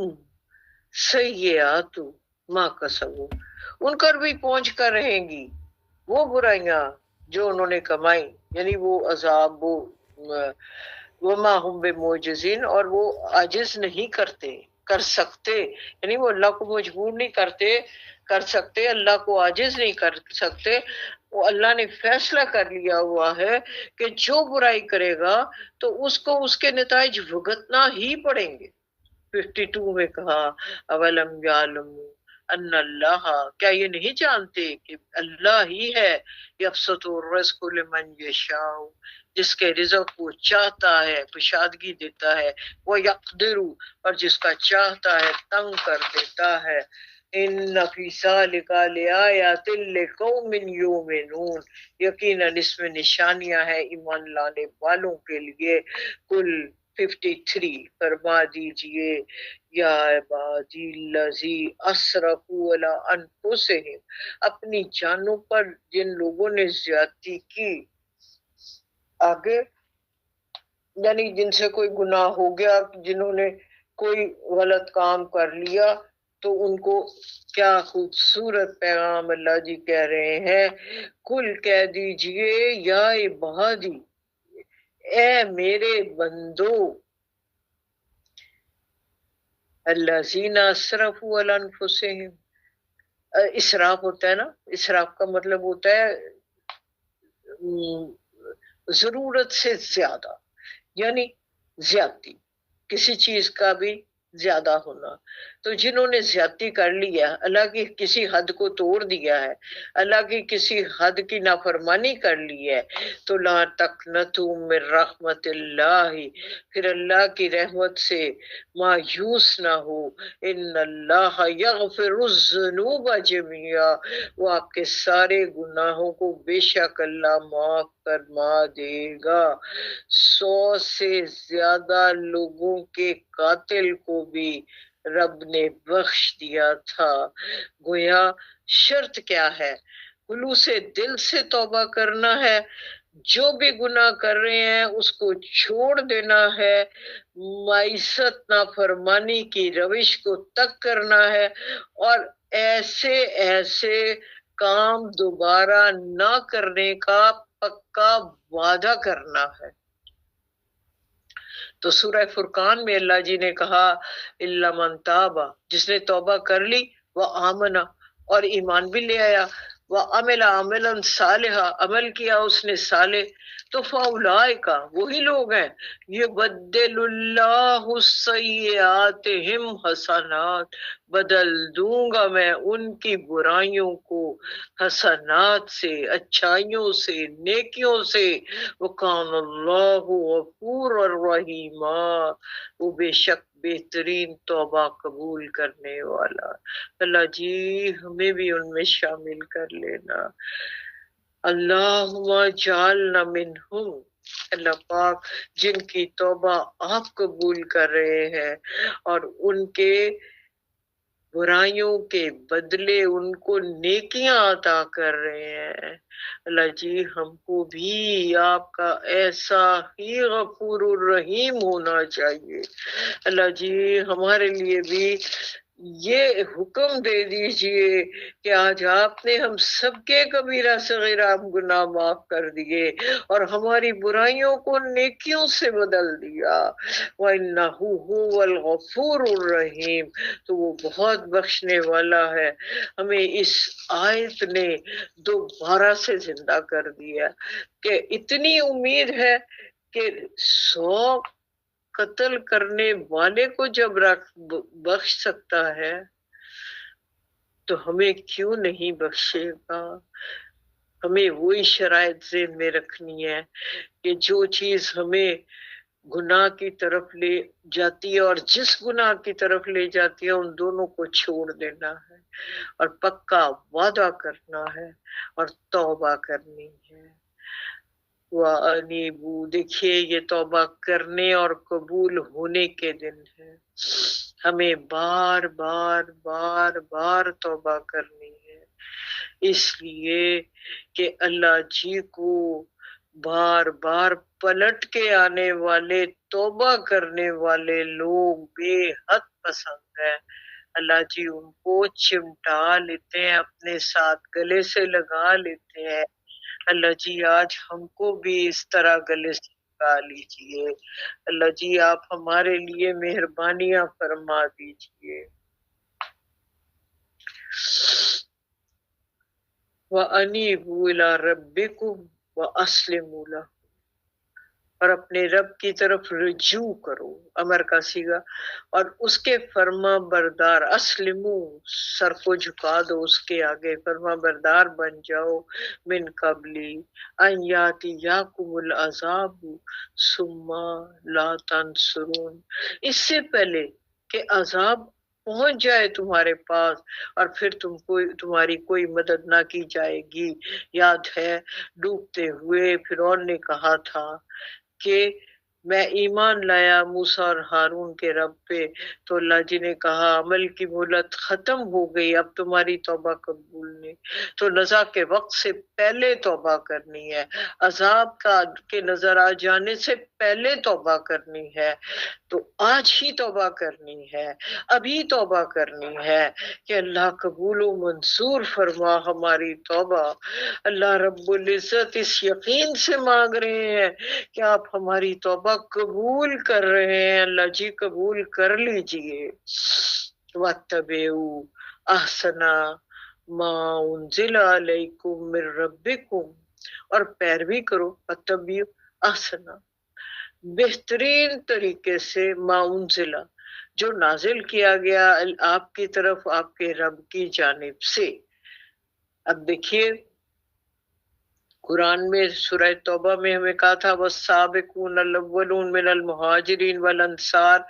سیئات ما کسبوا، ان پر بھی پہنچ کر رہیں گی وہ برائیاں جو انہوں نے کمائی، یعنی وہ عذاب، وہ وما ہم بمعجزین، اور وہ عاجز نہیں کر سکتے، یعنی وہ اللہ کو مجبور نہیں کر سکتے، اللہ کو عاجز نہیں کر سکتے. وہ اللہ نے فیصلہ کر لیا ہوا ہے کہ جو برائی کرے گا تو اس کو اس کے نتائج بھگتنا ہی پڑیں گے. 52 میں کہا اولم یعلموا ان اللہ، کیا یہ نہیں جانتے کہ اللہ ہی ہے یبسط الرزق لمن یشاء، جس کے رزق کو چاہتا ہے کشادگی دیتا ہے، وہ یقدر، اور جس کا چاہتا ہے تنگ کر دیتا ہے. ان فی ذلک لآیات لقوم یؤمنون، یقیناً اس میں نشانیاں ہیں ایمان لانے والوں کے لیے. کل 53 فرما دیجئے یا عبادی الذی اسرفوا علی انفسہم، اپنی جانوں پر جن لوگوں نے زیادتی کی. آگے یعنی جن سے کوئی گناہ ہو گیا، جنہوں نے کوئی غلط کام کر لیا، تو ان کو کیا خوبصورت پیغام اللہ جی کہہ رہے ہیں. کل کہہ دیجئے یا عبادی، اے میرے بندو، الذین اسرفوا علی انفسہم، اسراف ہوتا ہے نا، اسراف کا مطلب ہوتا ہے ضرورت سے زیادہ، یعنی زیادتی، کسی چیز کا بھی زیادہ ہونا. تو جنہوں نے زیادتی کر لی ہے، اللہ کی کسی حد کو توڑ دیا ہے، اللہ کی کسی حد کی نافرمانی کر لی ہے، تو لا تقنطوا من رحمت اللہ، پھر اللہ کی رحمت سے مایوس نہ ہو. ان اللہ یغفر الذنوب جميعا، وہ آپ کے سارے گناہوں کو بے شک اللہ معاف فرما دے گا. 100 سے زیادہ لوگوں کے قاتل کو بھی رب نے بخش دیا تھا. گویا شرط کیا ہے؟ خلوص دل سے توبہ کرنا ہے، جو بھی گناہ کر رہے ہیں اس کو چھوڑ دینا ہے، معیشت نافرمانی کی روش کو تک کرنا ہے، اور ایسے ایسے کام دوبارہ نہ کرنے کا پکا وعدہ کرنا ہے. تو سورہ فرقان میں اللہ جی نے کہا الا من تاب، جس نے توبہ کر لی، وہ آمنا، اور ایمان بھی لے آیا، وہ عمل عملا صالحا، عمل کیا اس نے صالح، تو فاولئک، وہی لوگ ہیں، یبدل اللہ سیئاتہم حسنات، بدل دوں گا میں ان کی برائیوں کو حسنات سے، اچھائیوں سے، نیکیوں سے۔ وَقَانَ اللَّهُ غَفُورًا رَحِيمًا، وہ بے شک بہترین توبہ قبول کرنے والا۔ اللہ جی ہمیں بھی ان میں شامل کر لینا۔ اللہم جعلنا منہم، اللہ پاک جن کی توبہ آپ قبول کر رہے ہیں اور ان کے برائیوں کے بدلے ان کو نیکیاں عطا کر رہے ہیں، اللہ جی ہم کو بھی آپ کا ایسا ہی غفور الرحیم ہونا چاہیے۔ اللہ جی ہمارے لیے بھی یہ حکم دے دیجئے کہ آج آپ نے ہم سب کے کبیرہ صغیرہ گناہ معاف کر دیے اور ہماری برائیوں کو نیکیوں سے بدل دیا۔ وَإِنَّهُ هُوَ الْغَفُورُ الرَّحِيمُ، تو وہ بہت بخشنے والا ہے۔ ہمیں اس آیت نے دوبارہ سے زندہ کر دیا کہ اتنی امید ہے کہ 100 قتل کرنے والے کو جب بخش سکتا ہے تو ہمیں کیوں نہیں بخشے گا۔ ہمیں وہی شرائط ذہن میں رکھنی ہے کہ جو چیز ہمیں گناہ کی طرف لے جاتی ہے اور جس گناہ کی طرف لے جاتی ہے ان دونوں کو چھوڑ دینا ہے اور پکا وعدہ کرنا ہے اور توبہ کرنی ہے۔ وَأَنِيبُوا، دیکھیے یہ توبہ کرنے اور قبول ہونے کے دن ہے۔ ہمیں بار بار بار بار توبہ کرنی ہے، اس لیے کہ اللہ جی کو بار بار پلٹ کے آنے والے توبہ کرنے والے لوگ بے حد پسند ہے۔ اللہ جی ان کو چمٹا لیتے ہیں، اپنے ساتھ گلے سے لگا لیتے ہیں۔ اللہ جی آج ہم کو بھی اس طرح گلے سے لگا لیجئے۔ اللہ جی آپ ہمارے لیے مہربانیاں فرما دیجئے۔ وَأَنِيبُوا إِلَىٰ رَبِّكُمْ وَأَسْلِمُوا لَهُ، اور اپنے رب کی طرف رجوع کرو، امر کا صیغہ، اور اس کے فرما بردار، اسلمو سر کو جھکا دو اس کے آگے، فرما بردار بن جاؤ، من قبلی ان یاتیکم العذاب ثم لا تنصرون، اس سے پہلے کہ عذاب پہنچ جائے تمہارے پاس اور پھر تمہاری کوئی مدد نہ کی جائے گی۔ یاد ہے ڈوبتے ہوئے فرعون نے کہا تھا کہ میں ایمان لایا موسیٰ اور ہارون کے رب پہ، تو اللہ جی نے کہا عمل کی مہلت ختم ہو گئی، اب تمہاری توبہ قبول نہیں، تو نزا کے وقت سے پہلے توبہ کرنی ہے، عذاب کے نظر آ جانے سے پہلے توبہ کرنی ہے۔ تو آج ہی توبہ کرنی ہے، ابھی توبہ کرنی ہے کہ اللہ قبول و منظور فرما ہماری توبہ۔ اللہ رب العزت اس یقین سے مانگ رہے ہیں کہ آپ ہماری توبہ قبول کر رہے ہیں، اللہ جی قبول کر لیجئے۔ وَاتَّبِعُوا أَحْسَنَ مَا أُنزِلَ عَلَيْكُم مِّن رَّبِّكُمْ، اور پیروی کرو، وَاتَّبِعُوا أَحْسَنَ بہترین طریقے سے، ما انزلہ جو نازل کیا گیا آپ کی طرف آپ کے رب کی جانب سے۔ اب دیکھیے قرآن میں سورہ توبہ میں ہمیں کہا تھا والسابقون الاولون من المہاجرین والانصار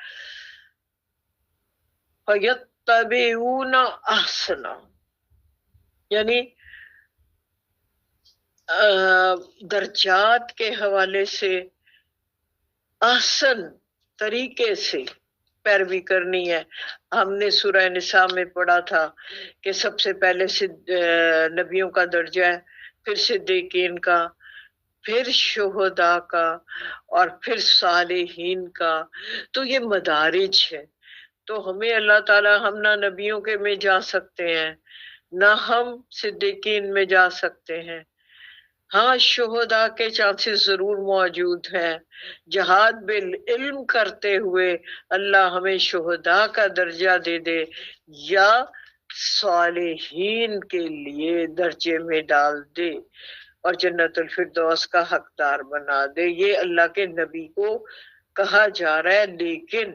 فیتبعون احسن، یعنی درجات کے حوالے سے احسن طریقے سے پیروی کرنی ہے۔ ہم نے سورہ نساء میں پڑھا تھا کہ سب سے پہلے نبیوں کا درجہ ہے، پھر صدیقین کا، پھر شہداء کا، اور پھر صالحین کا، تو یہ مدارج ہے۔ تو ہمیں اللہ تعالی، ہم نہ نبیوں کے میں جا سکتے ہیں نہ ہم صدیقین میں جا سکتے ہیں، ہاں شہداء کے چانسز ضرور موجود ہیں، جہاد بالعلم کرتے ہوئے اللہ ہمیں شہداء کا درجہ دے دے یا صالحین کے لیے درجے میں ڈال دے اور جنت الفردوس کا حقدار بنا دے، یہ اللہ کے نبی کو کہا جا رہا ہے۔ لیکن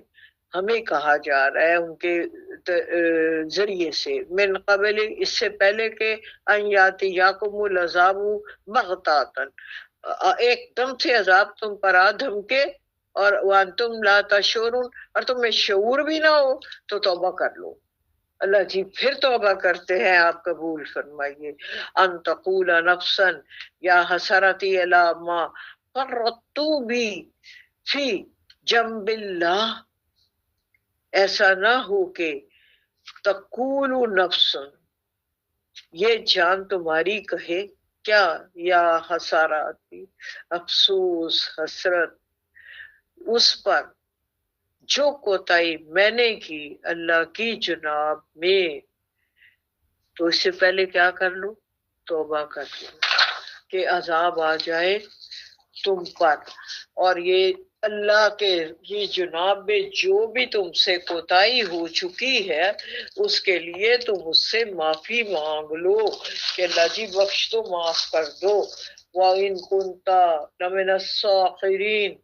ہمیں کہا جا رہا ہے ان کے ذریعے سے، من قبل اس سے پہلے کہ ان یاتیکم العذاب بغتاتن، ایک دم سے عذاب تم پر آ دھمکے، اور وانتم لا تشعرون، اور تمہیں شعور بھی نہ ہو، تو توبہ کر لو۔ اللہ جی پھر توبہ کرتے ہیں، آپ قبول فرمائیے۔ ان تقول نفسا یا حسرتی الی ما فرطت بھی فی جنب اللہ، ایسا نہ ہو کہ تقول نفس، یہ جان تمہاری کہے کیا، یا حسراتی، افسوس حسرت، اس پر جو کوتاہی میں نے کی اللہ کی جناب میں۔ تو اس سے پہلے کیا کر لو؟ توبہ کر لو کہ عذاب آ جائے تم پر، اور یہ اللہ کے یہ جناب میں جو بھی تم سے کوتاہی ہو چکی ہے اس کے لیے تم اس سے معافی مانگ لو کہ اللہ جی بخش دو، معاف کر دو۔ وَإِن كُنتَ لَمِنَ السَّاخِرِينَ،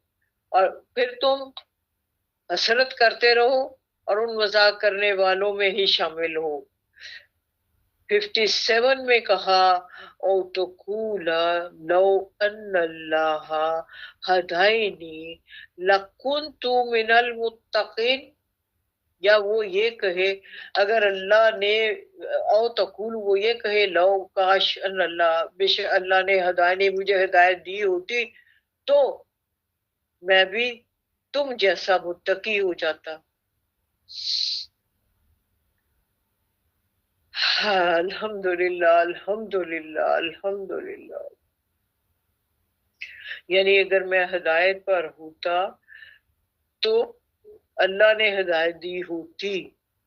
اور پھر تم حسرت کرتے رہو اور ان مذاق کرنے والوں میں ہی شامل ہو۔ 57 میں کہا او تقول لو ان اللہ ہدینی لکنت من المتقین، یا وہ یہ کہے اگر اللہ نے، او تقول وہ یہ کہے لو کاش ان اللہ، بے شک اللہ نے ہدایانی مجھے ہدایت دی ہوتی تو میں بھی تم جیسا متقی ہو جاتا۔ الحمدللہ الحمدللہ الحمدللہ، یعنی اگر میں ہدایت پر ہوتا تو اللہ نے ہدایت دی ہوتی۔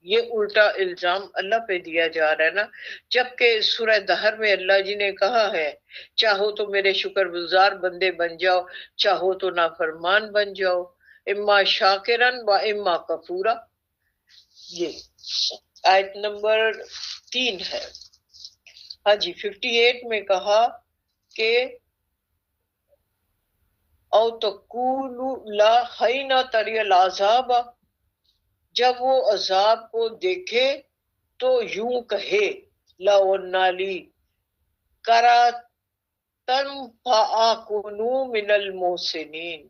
یہ الٹا الزام اللہ پہ دیا جا رہا ہے نا، جبکہ سورہ دہر میں اللہ جی نے کہا ہے چاہو تو میرے شکر گزار بندے بن جاؤ، چاہو تو نافرمان بن جاؤ، اما شاکرن و اما کفورا۔ یہ آیت نمبر 3 ہے۔ ہاں جی 58 میں کہا کہ او تقولوا لا حین تری العذاب، جب وہ عذاب کو دیکھے تو یوں کہے لو ان لی کراتن فاکونوا من المحسنین،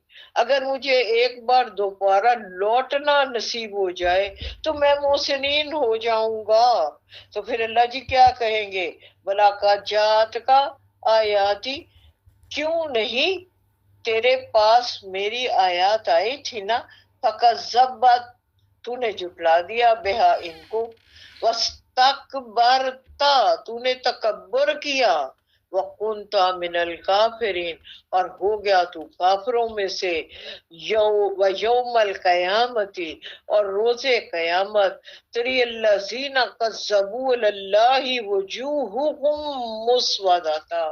اگر مجھے ایک بار دوبارہ لوٹنا نصیب ہو جائے تو میں محسنین ہو جاؤں گا۔ تو پھر اللہ جی کیا کہیں گے؟ بلا کا جات کا آیاتی، کیوں نہیں تیرے پاس میری آیات آئی تھی نا، فکذبت، تو نے جھٹلا دیا، بہا ان کو، واستکبرتا، تو نے تکبر کیا، وَكُنْتَ مِنَ الْكَافِرِينَ، اور ہو گیا تو کافروں میں سے، وَيَوْمَ الْقِيَامَةِ، اور روز قیامت، تری الَّذِينَ كَذَّبُوا عَلَى اللَّهِ وُجُوهُهُمْ مُسْوَدَةٌ،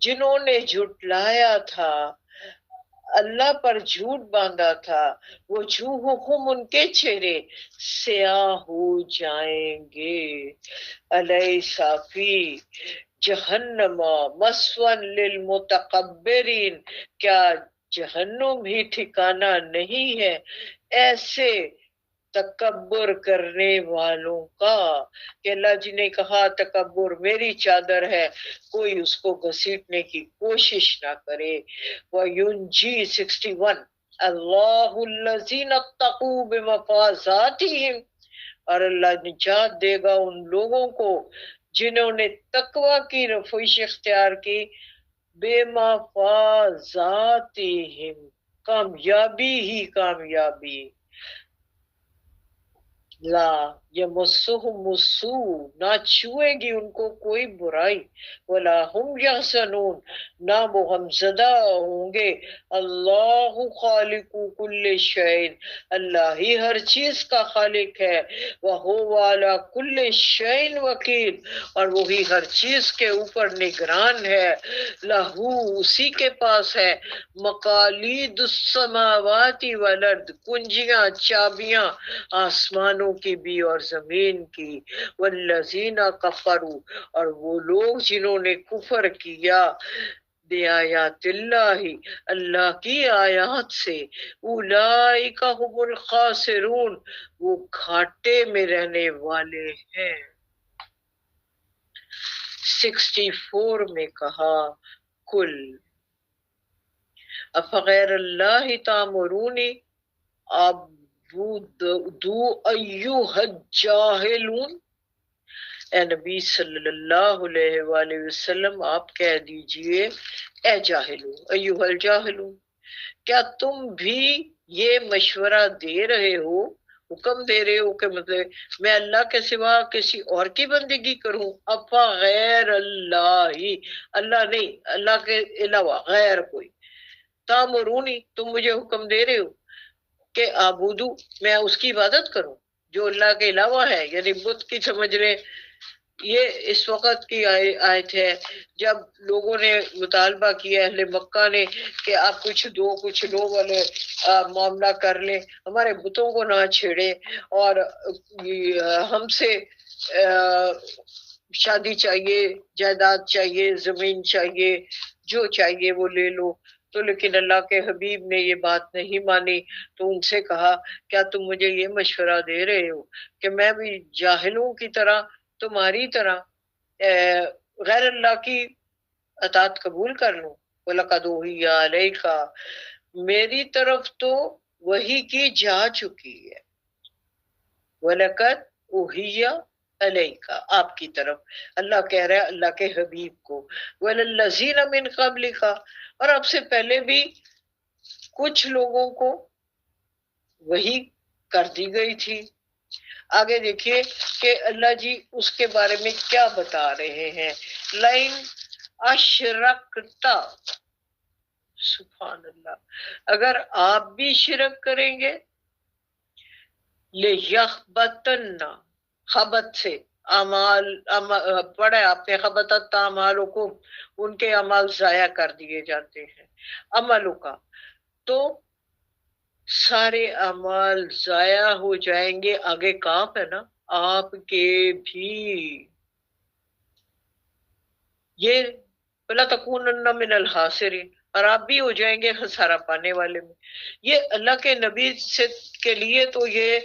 جنہوں نے جھٹلایا تھا اللہ پر، جھوٹ باندھا تھا، وجوہہم، ان کے چہرے سیاہ ہو جائیں گے، الیس فی جہنم مثوی للمتکبرین، کیا جہنم ہی ٹھکانہ نہیں ہے ایسے تکبر کرنے والوں کا؟ کہ اللہ جی نے کہا تکبر میری چادر ہے، کوئی اس کو گھسیٹنے کی کوشش نہ کرے۔ وَيُنْجِي 61 اللہ الذین اتقوا بمفازاتہم، اور اللہ نجات دے گا ان لوگوں کو جنہوں نے تقوی کی روش اختیار کی، بے مفازاتہم، کامیابی ہی کامیابی، لا یمسہم السوء، نہ چھوئے گی ان کو کوئی برائی، ولا ہم یحزنون، نہ وہ غمزدہ ہوں گے۔ اللہ خالق کل شیء، اللہ ہی ہر چیز کا خالق ہے، وہو علی کل شیء وکیل، اور وہی ہر چیز کے اوپر نگران ہے۔ لہو، اسی کے پاس ہے، مقالید السماوات والارض، کنجیاں چابیاں آسمانوں کی بھی اور زمین کی، والذین کفروا، اور وہ لوگ جنہوں نے کفر کیا، بے آیات اللہ، اللہ کی آیات سے، اولئک هم الخاسرون، وہ گھاٹے میں رہنے والے ہیں۔ 64 میں کہا کل افغیر اللہ تامرونی عبدو ایوہ الجاہلون، اے نبی صلی اللہ علیہ وآلہ وسلم آپ کہہ دیجئے اے جاہلون، ایوہ الجاہلون، کیا تم بھی یہ مشورہ دے رہے ہو، حکم دے رہے ہو کہ مطلب میں اللہ کے سوا کسی اور کی بندگی کروں؟ افا غیر اللہ، اللہ نہیں، اللہ کے علاوہ غیر کوئی، تامرونی تم مجھے حکم دے رہے ہو کہ آبودو میں اس کی عبادت کروں جو اللہ کے علاوہ ہے، یعنی بت کی سمجھ لیں۔ یہ اس وقت کی آیت ہے جب لوگوں نے مطالبہ کیا اہل مکہ نے کہ آپ کچھ دو کچھ لو والے معاملہ کر لیں، ہمارے بتوں کو نہ چھیڑے، اور ہم سے شادی چاہیے، جائیداد چاہیے، زمین چاہیے، جو چاہیے وہ لے لو۔ تو لیکن اللہ کے حبیب نے یہ بات نہیں مانی، تو ان سے کہا کیا تم مجھے یہ مشورہ دے رہے ہو کہ میں بھی جاہلوں کی طرح تمہاری طرح غیر اللہ کی اطاعت قبول کر لوں؟ وَلَقَدْ أُوحِيَ إِلَيْكَ، میری طرف تو وحی کی جا چکی ہے، وَلَقَدْ أُوحِيَ إِلَيْكَ آپ کی طرف، اللہ کہہ رہا ہے اللہ کے حبیب کو، وَلَلَّذِينَ مِن قَبْلِكَ اور اب سے پہلے بھی کچھ لوگوں کو وحی کر دی گئی تھی۔ آگے دیکھیے کہ اللہ جی اس کے بارے میں کیا بتا رہے ہیں، لَئِنْ أَشْرَكْتَ، سبحان اللہ، اگر آپ بھی شرک کریں گے، لَيَخْبَطَنَّ، خبط سے اعمال پڑھے آپ نے، خبطت اعمالکم، ان کے اعمال ضائع کر دیے جاتے ہیں، عملوں کا، تو سارے اعمال ضائع ہو جائیں گے، آگے کاف ہے نا، آپ کے بھی، یہ بلا تکونن من الخاسرین، اور آپ بھی ہو جائیں گے خسارہ پانے والے میں۔ یہ اللہ کے نبی سے کے لیے تو یہ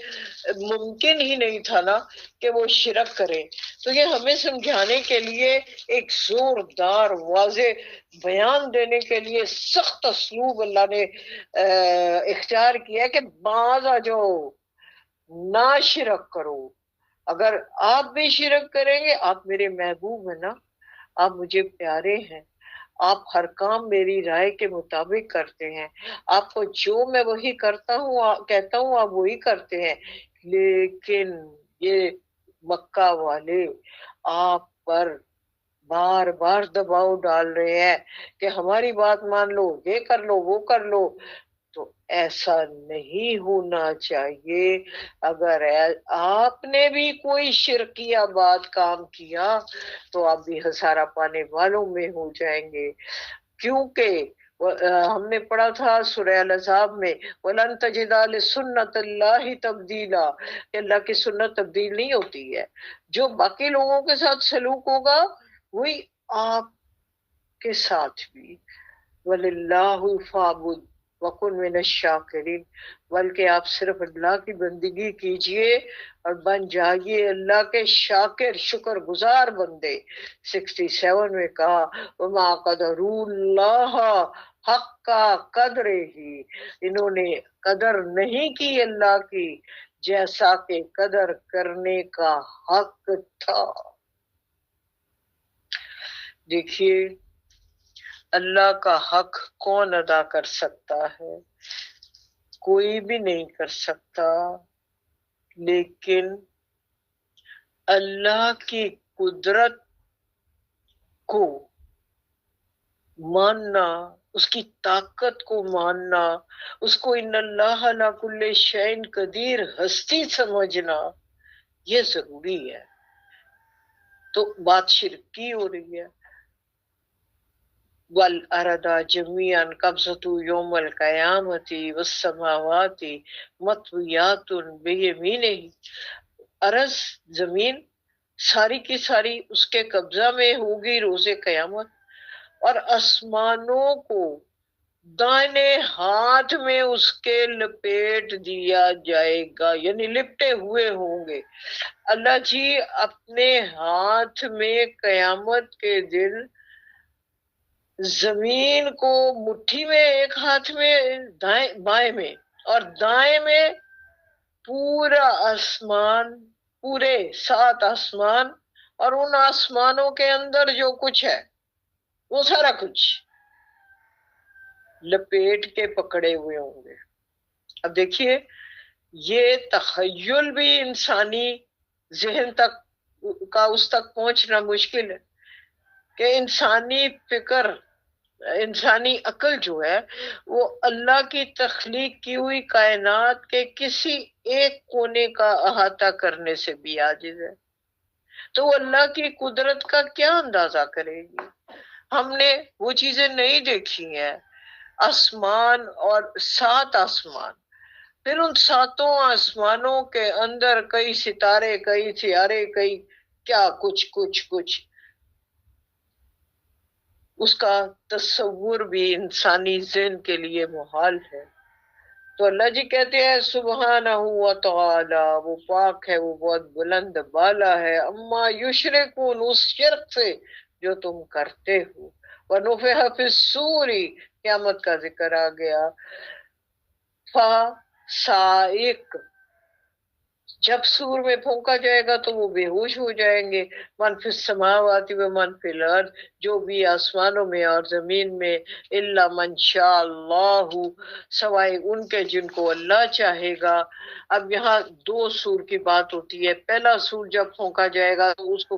ممکن ہی نہیں تھا نا کہ وہ شرک کرے، تو یہ ہمیں سمجھانے کے لیے ایک زوردار واضح بیان دینے کے لیے سخت اسلوب اللہ نے اختیار کیا کہ باز آ جاؤ، نہ شرک کرو، اگر آپ بھی شرک کریں گے، آپ میرے محبوب ہیں نا، آپ مجھے پیارے ہیں، آپ ہر کام میری رائے کے مطابق کرتے ہیں، آپ کو جو میں وہی کرتا ہوں کہتا ہوں آپ وہی کرتے ہیں، لیکن یہ مکہ والے آپ پر بار بار دباؤ ڈال رہے ہیں کہ ہماری بات مان لو، یہ کر لو، وہ کر لو، تو ایسا نہیں ہونا چاہیے۔ اگر آپ نے بھی کوئی شرکیہ بات کام کیا تو آپ بھی خسارہ پانے والوں میں ہو جائیں گے، کیونکہ ہم نے پڑھا تھا سورہ الاحزاب میں وَلَن تَجِدَ لِسُنَّتِ اللَّهِ تَبْدِيلًا، کہ اللہ کی سنت تبدیل نہیں ہوتی ہے، جو باقی لوگوں کے ساتھ سلوک ہوگا وہی آپ کے ساتھ بھی، وَلِلَّهِ فَاعْبُدْ وَكُن مِّنَ الشَّاكِرِينَ، بلکہ آپ صرف اللہ کی بندگی کیجئے اور بن جائیے اللہ کے شاکر، شکر گزار بندے۔ 67 میں کہا وَمَا قَدَرُوا اللَّهَ حَقَّ قَدْرِهِ، انہوں نے قدر نہیں کی اللہ کی جیسا کہ قدر کرنے کا حق تھا۔ دیکھیے اللہ کا حق کون ادا کر سکتا ہے؟ کوئی بھی نہیں کر سکتا، لیکن اللہ کی قدرت کو ماننا، اس کی طاقت کو ماننا، اس کو ان اللہ علی کل شیء قدیر ہستی سمجھنا، یہ ضروری ہے۔ تو بات شرک کی ہو رہی ہے، وَالْأَرْضَ جَمِيعًا قَبْضَتُهُ يَوْمَ الْقِيَامَةِ وَالسَّمَاوَاتِ مَطْوِيَّاتٌ بِيَمِينِهِ، عرض زمین ساری کی ساری اس کے قبضہ میں ہوگی روز قیامت، اور آسمانوں کو دائنے ہاتھ میں اس کے لپیٹ دیا جائے گا، یعنی لپٹے ہوئے ہوں گے۔ اللہ جی اپنے ہاتھ میں قیامت کے دن زمین کو مٹھی میں، ایک ہاتھ میں بائیں میں، اور دائیں میں پورا آسمان، پورے 7 آسمان، اور ان آسمانوں کے اندر جو کچھ ہے وہ سارا کچھ لپیٹ کے پکڑے ہوئے ہوں گے۔ اب دیکھیے یہ تخیل بھی انسانی ذہن تک کا اس تک پہنچنا مشکل ہے کہ انسانی فکر، انسانی عقل جو ہے وہ اللہ کی تخلیق کی ہوئی کائنات کے کسی ایک کونے کا احاطہ کرنے سے بھی عاجز ہے، تو وہ اللہ کی قدرت کا کیا اندازہ کرے گی؟ ہم نے وہ چیزیں نہیں دیکھی ہیں، آسمان اور 7 آسمان، پھر ان 7 آسمانوں کے اندر کئی ستارے، کئی سیارے، کئی کیا کچھ کچھ کچھ، اس کا تصور بھی انسانی ذہن کے لیے محال ہے۔ تو اللہ جی کہتے ہیں سبحانہ و تعالی، وہ پاک ہے، وہ بہت بلند بالا ہے، اما یشرکون، اس شرک سے جو تم کرتے ہو۔ وَنُفِخَ فِی الصُّورِ، قیامت کا ذکر آ گیا، فَصَائِقَ، جب سور میں پھونکا جائے گا تو وہ بے ہوش ہو جائیں گے، من فی السماوات و من فی الارض، جو بھی آسمانوں میں اور زمین میں، الا من شاء اللہ، سوائے ان کے جن کو اللہ چاہے گا۔ اب یہاں 2 سور کی بات ہوتی ہے، پہلا سور جب پھونکا جائے گا تو اس کو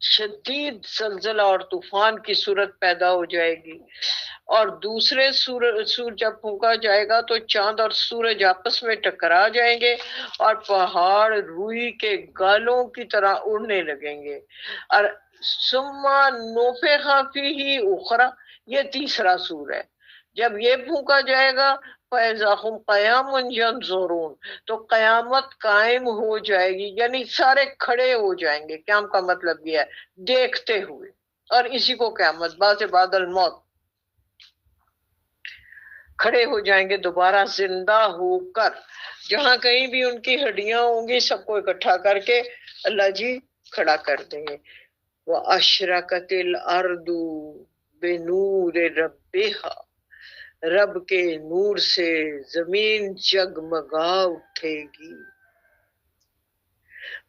شدید زلزلہ اور طوفان کی صورت پیدا ہو جائے گی، اور دوسرے سور جب پھونکا جائے گا تو چاند اور سورج آپس میں ٹکرا جائیں گے اور پہاڑ روئی کے گالوں کی طرح اڑنے لگیں گے، اور ثم نفخ فیہ اخری، یہ تیسرا سور ہے، جب یہ پھونکا جائے گا فَإِذَا هُمْ قِيَامٌ يَنظُرُونَ، تو قیامت قائم ہو جائے گی، یعنی سارے کھڑے ہو جائیں گے، قیام کا مطلب یہ ہے دیکھتے ہوئے، اور اسی کو قیامت بعد بعد الموت، کھڑے ہو جائیں گے دوبارہ زندہ ہو کر، جہاں کہیں بھی ان کی ہڈیاں ہوں گی سب کو اکٹھا کر کے اللہ جی کھڑا کر دیں گے۔ وَأَشْرَقَتِ الْأَرْضُ بِنُورِ رَبِّهَا، رب کے نور سے زمین جگمگا اٹھے گی۔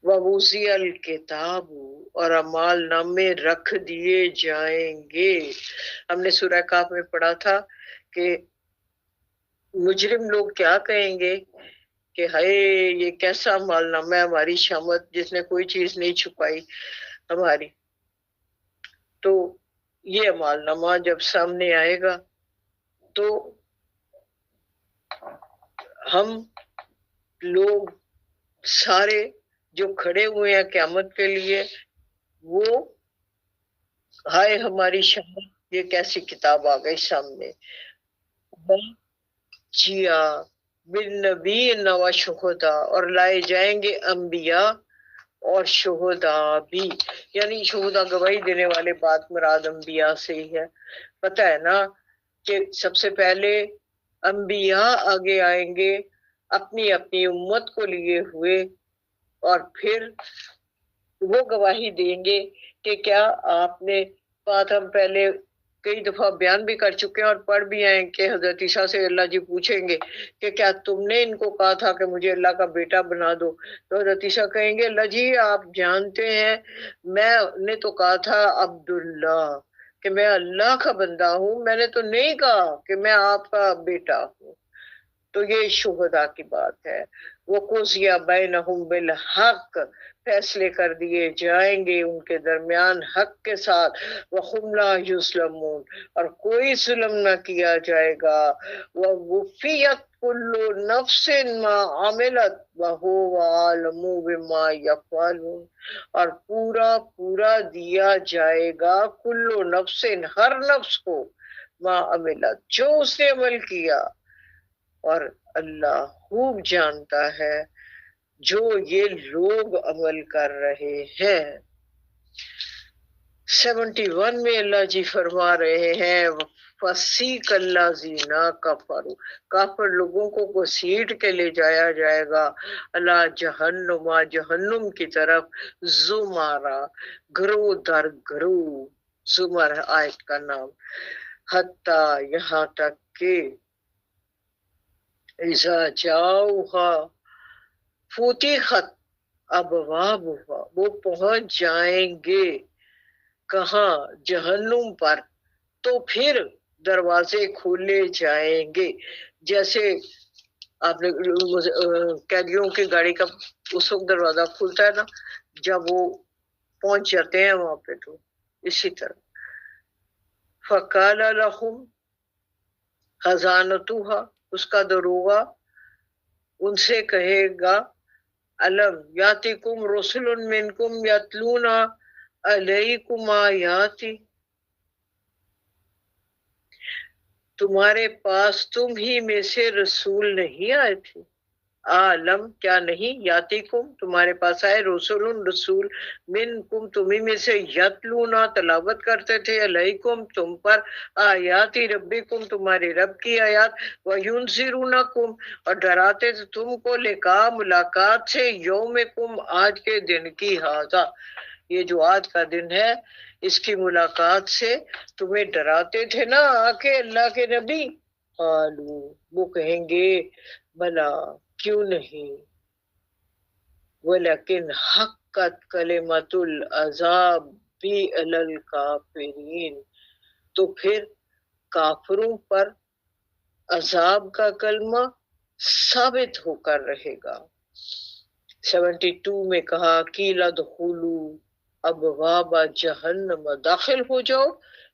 وَوُضِعَ الْكِتَابُ، اور اعمال نامے رکھ دیے جائیں گے۔ ہم نے سورہ کاف میں پڑھا تھا کہ مجرم لوگ کیا کہیں گے کہ ہائے یہ کیسا اعمال نامہ ہے ہماری شامت، جس نے کوئی چیز نہیں چھپائی ہماری۔ تو یہ اعمال نامہ جب سامنے آئے گا تو ہم لوگ سارے جو کھڑے ہوئے ہیں قیامت کے لیے، وہ ہائے ہماری شامت، یہ کیسی کتاب آ گئی سامنے، جیا بالنبی و شہدا، اور لائے جائیں گے انبیاء اور شہداء بھی، یعنی شہداء گواہی دینے والے، بات مراد انبیاء سے ہی ہے۔ پتہ ہے نا کہ سب سے پہلے انبیاء آگے آئیں گے اپنی اپنی امت کو لیے ہوئے، اور پھر وہ گواہی دیں گے کہ کیا آپ نے، بات ہم پہلے کئی دفعہ بیان بھی کر چکے ہیں اور پڑھ بھی آئے کہ حضرت عیسیٰ سے اللہ جی پوچھیں گے کہ کیا تم نے ان کو کہا تھا کہ مجھے اللہ کا بیٹا بنا دو؟ تو حضرت عیسیٰ کہیں گے اللہ جی آپ جانتے ہیں میں نے تو کہا تھا عبداللہ، کہ میں اللہ کا بندہ ہوں، میں نے تو نہیں کہا کہ میں آپ کا بیٹا ہوں۔ تو یہ شہداء کی بات ہے۔ وَقُضِیَ بَیْنَهُم بِالْحَقِّ، فیصلے کر دیے جائیں گے ان کے درمیان حق کے ساتھ، وَهُمْ لَا يُظْلَمُونَ، اور کوئی ظلم نہ کیا جائے گا، وَوُفِّيَتْ كُلُّ نَفْسٍ مَا عَمِلَتْ وَهُوَ أَعْلَمُ بِمَا يَفْعَلُونَ، اور پورا پورا دیا جائے گا کلو نفس، ہر نفس کو، ما عملت، جو اس نے عمل کیا، اور اللہ خوب جانتا ہے جو یہ لوگ عمل کر رہے ہیں۔ 71 میں اللہ جی فرما رہے ہیں فسیق الذین کفروا، کافر لوگوں کو گھسیٹ کے لے جایا جائے گا اللہ جہنم، جہنم کی طرف، زمارا، گروہ در گروہ، زمر ہے آیت کا نام، حتیٰ یہاں تک کہ اذا جاؤہا فتحت ابوابہا، وہ پہنچ جائیں گے کہاں؟ جہنم پر، تو پھر دروازے کھولے جائیں گے. جیسے آپ نے قیدیوں کی گاڑی کا اس وقت دروازہ کھلتا ہے نا جب وہ پہنچ جاتے ہیں وہاں پہ، تو اسی طرح فقال لہم خزانتها، اس کا دروغہ ان سے کہے گا علم یاتکم رسل منکم یتلون علیکم آیاتی، تمہارے پاس تم ہی میں سے رسول نہیں آئے تھے؟ عالم کیا نہیں، یاتیکم تمہارے پاس آئے، رسول رسول، منکم تمہیں میں سے، یتلونا تلاوت کرتے تھے، علیکم تم پر، آیاتی ربکم تمہارے رب کی آیات، وینذرونکم اور ڈراتے تھے تم کو، لقاء ملاقات سے، یومکم آج کے دن کی، ھذا یہ جو آج کا دن ہے اس کی ملاقات سے تمہیں ڈراتے تھے نا آ کے اللہ کے نبی. قالو وہ کہیں گے بلا کیوں نہیں، ولیکن حقت کلمۃ العذاب بھی علی الکافرین، تو پھر کافروں پر عذاب کا کلمہ ثابت ہو کر رہے گا. 72 میں کہا قیل ادخلوا ابواب جہنم، داخل ہو جاؤ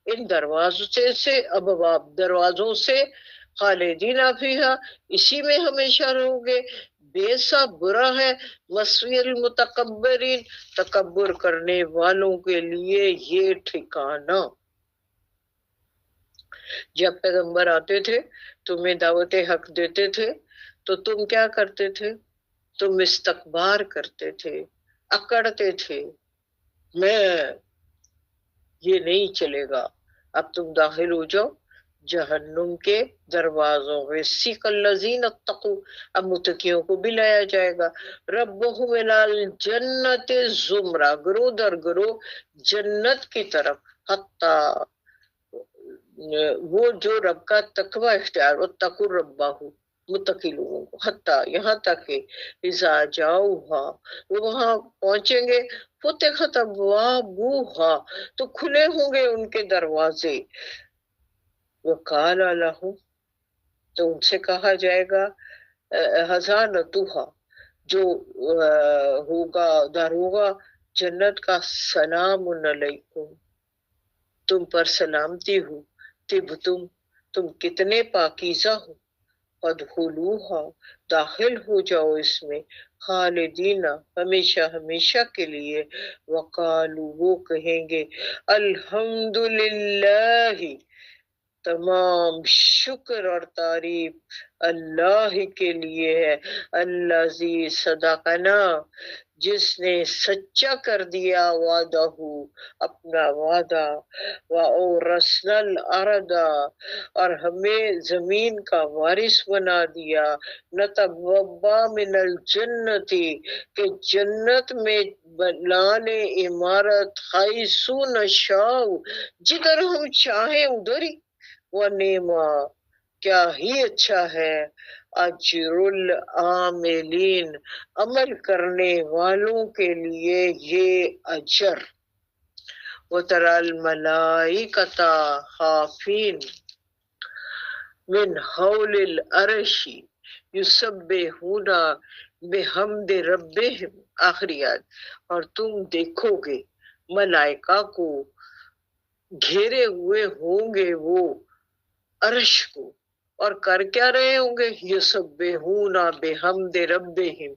ان دروازوں سے، ابواب دروازوں سے، خالدین فیہا اسی میں ہمیشہ رہو گے، بیسا برا ہے، مسوی المتکبرین تکبر کرنے والوں کے لیے یہ ٹھکانہ. جب پیغمبر آتے تھے تمہیں دعوت حق دیتے تھے تو تم کیا کرتے تھے؟ تم استکبار کرتے تھے، اکڑتے تھے، میں یہ نہیں چلے گا. اب تم داخل ہو جاؤ جہنم کے دروازوں میں، سیق الذین اتقوا، اب متقیوں کو بھی لایا جائے گا، ربہم الی الجنت زمرہ، گروہ در گروہ جنت کی طرف، حتیٰ وہ جو رب کا تقوی اختیار، واتقوا ربہ متقی لوگوں کو، حتیٰ یہاں تک کہ اذا جاؤہا وہ وہاں پہنچیں گے، فتحت ابوابہا تو کھلے ہوں گے ان کے دروازے، وقال لہم تو ان سے کہا جائے گا، خزانتہا جو ہوگا داروغہ جنت کا، سلام علیکم تم پر سلامتی ہو، طبتم تم کتنے پاکیزہ ہو، فادخلوہا داخل ہو جاؤ اس میں، خالدین ہمیشہ ہمیشہ کے لیے، وقالو وہ کہیں گے الحمدللہ تمام شکر اور تعریف اللہ کے لیے ہے، الذی صدقنا جس نے سچا کر دیا وعدہ اپنا وعدہ، وَأَوْرَثْنَا الْأَرْضَ اور ہمیں زمین کا وارث بنا دیا، نَتَبَوَّأُ مِنَ الْجَنَّةِ کہ جنت میں بنانے عمارت، حَیْثُ نَشَاءُ جدھر ہم چاہیں ادھر ہی، وَنِعْمَ کیا ہی اچھا ہے، اجر العاملین عمل کرنے والوں کے لیے یہ اجر. وَتَرَى الْمَلَائِكَةَ حَافِينَ مِنْ حَوْلِ الْعَرْشِ يُسَبِّحُونَ بِحَمْدِ رَبِّهِمْ، آخری آیت، اور تم دیکھو گے ملائکہ کو گھیرے ہوئے ہوں گے وہ عرش کو، اور کر کیا رہے ہوں گے؟ یسبحون بحمد ربہم،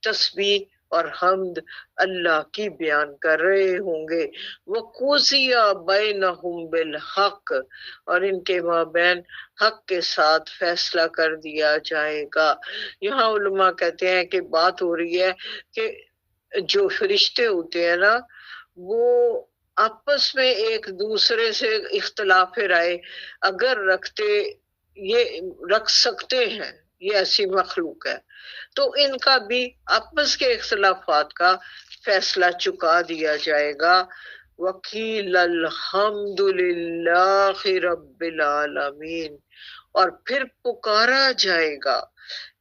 تسبیح اور حمد اللہ کی بیان کر رہے ہوں گے، وقضی بینہم بالحق اور ان کے مابین حق کے ساتھ فیصلہ کر دیا جائے گا. یہاں علماء کہتے ہیں کہ بات ہو رہی ہے کہ جو فرشتے ہوتے ہیں نا وہ آپس میں ایک دوسرے سے اختلاف رائے اگر یہ رکھ سکتے ہیں، یہ ایسی مخلوق ہے، تو ان کا بھی آپس کے اختلافات کا فیصلہ چکا دیا جائے گا. وکیل الحمد للہ رب العالمین، اور پھر پکارا جائے گا،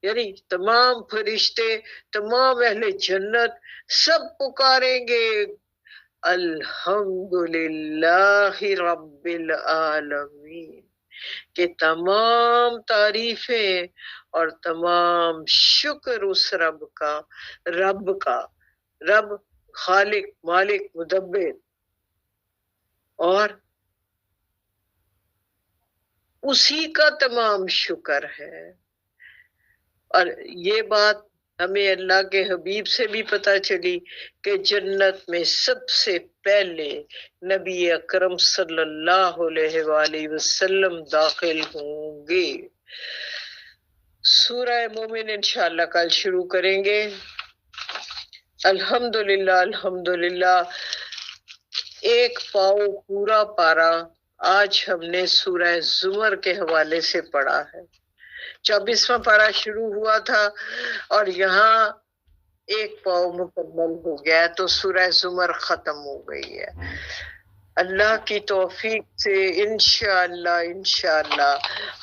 یعنی تمام فرشتے، تمام اہل جنت سب پکاریں گے، الحمد للہ رب العالمین، کہ تمام تعریفیں اور تمام شکر اس رب کا، رب خالق مالک مدبر، اور اسی کا تمام شکر ہے. اور یہ بات ہمیں اللہ کے حبیب سے بھی پتہ چلی کہ جنت میں سب سے پہلے نبی اکرم صلی اللہ علیہ وآلہ وسلم داخل ہوں گے. سورہ مومن انشاءاللہ کل شروع کریں گے. الحمدللہ الحمدللہ. ایک پاؤ پورا پارا آج ہم نے سورہ زمر کے حوالے سے پڑھا ہے. 24واں پارا شروع ہوا تھا اور یہاں ایک پاؤ مکمل ہو گیا، تو سورہ زمر ختم ہو گئی ہے. اللہ کی توفیق سے انشاءاللہ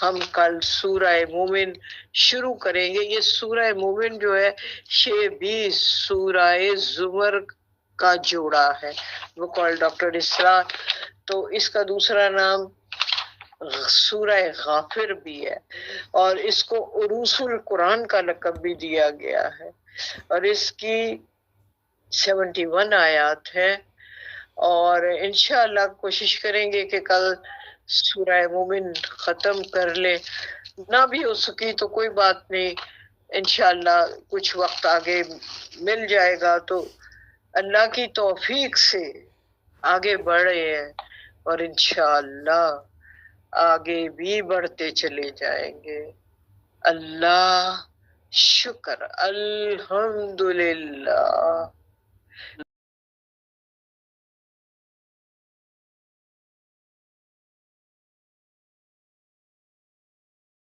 ہم کل سورہ مومن شروع کریں گے. یہ سورہ مومن جو ہے یہ بھی سورہ زمر کا جوڑا ہے، وہ کال ڈاکٹر اسرا. تو اس کا دوسرا نام سورہ غافر بھی ہے، اور اس کو عروس القرآن کا لقب بھی دیا گیا ہے، اور اس کی 71 آیات ہیں. اور انشاءاللہ کوشش کریں گے کہ کل سورہ مومن ختم کر لیں. نہ بھی ہو سکی تو کوئی بات نہیں، انشاءاللہ کچھ وقت آگے مل جائے گا تو اللہ کی توفیق سے آگے بڑھ رہے ہیں، اور انشاءاللہ آگے بھی بڑھتے چلے جائیں گے. اللہ شکر، الحمدللہ.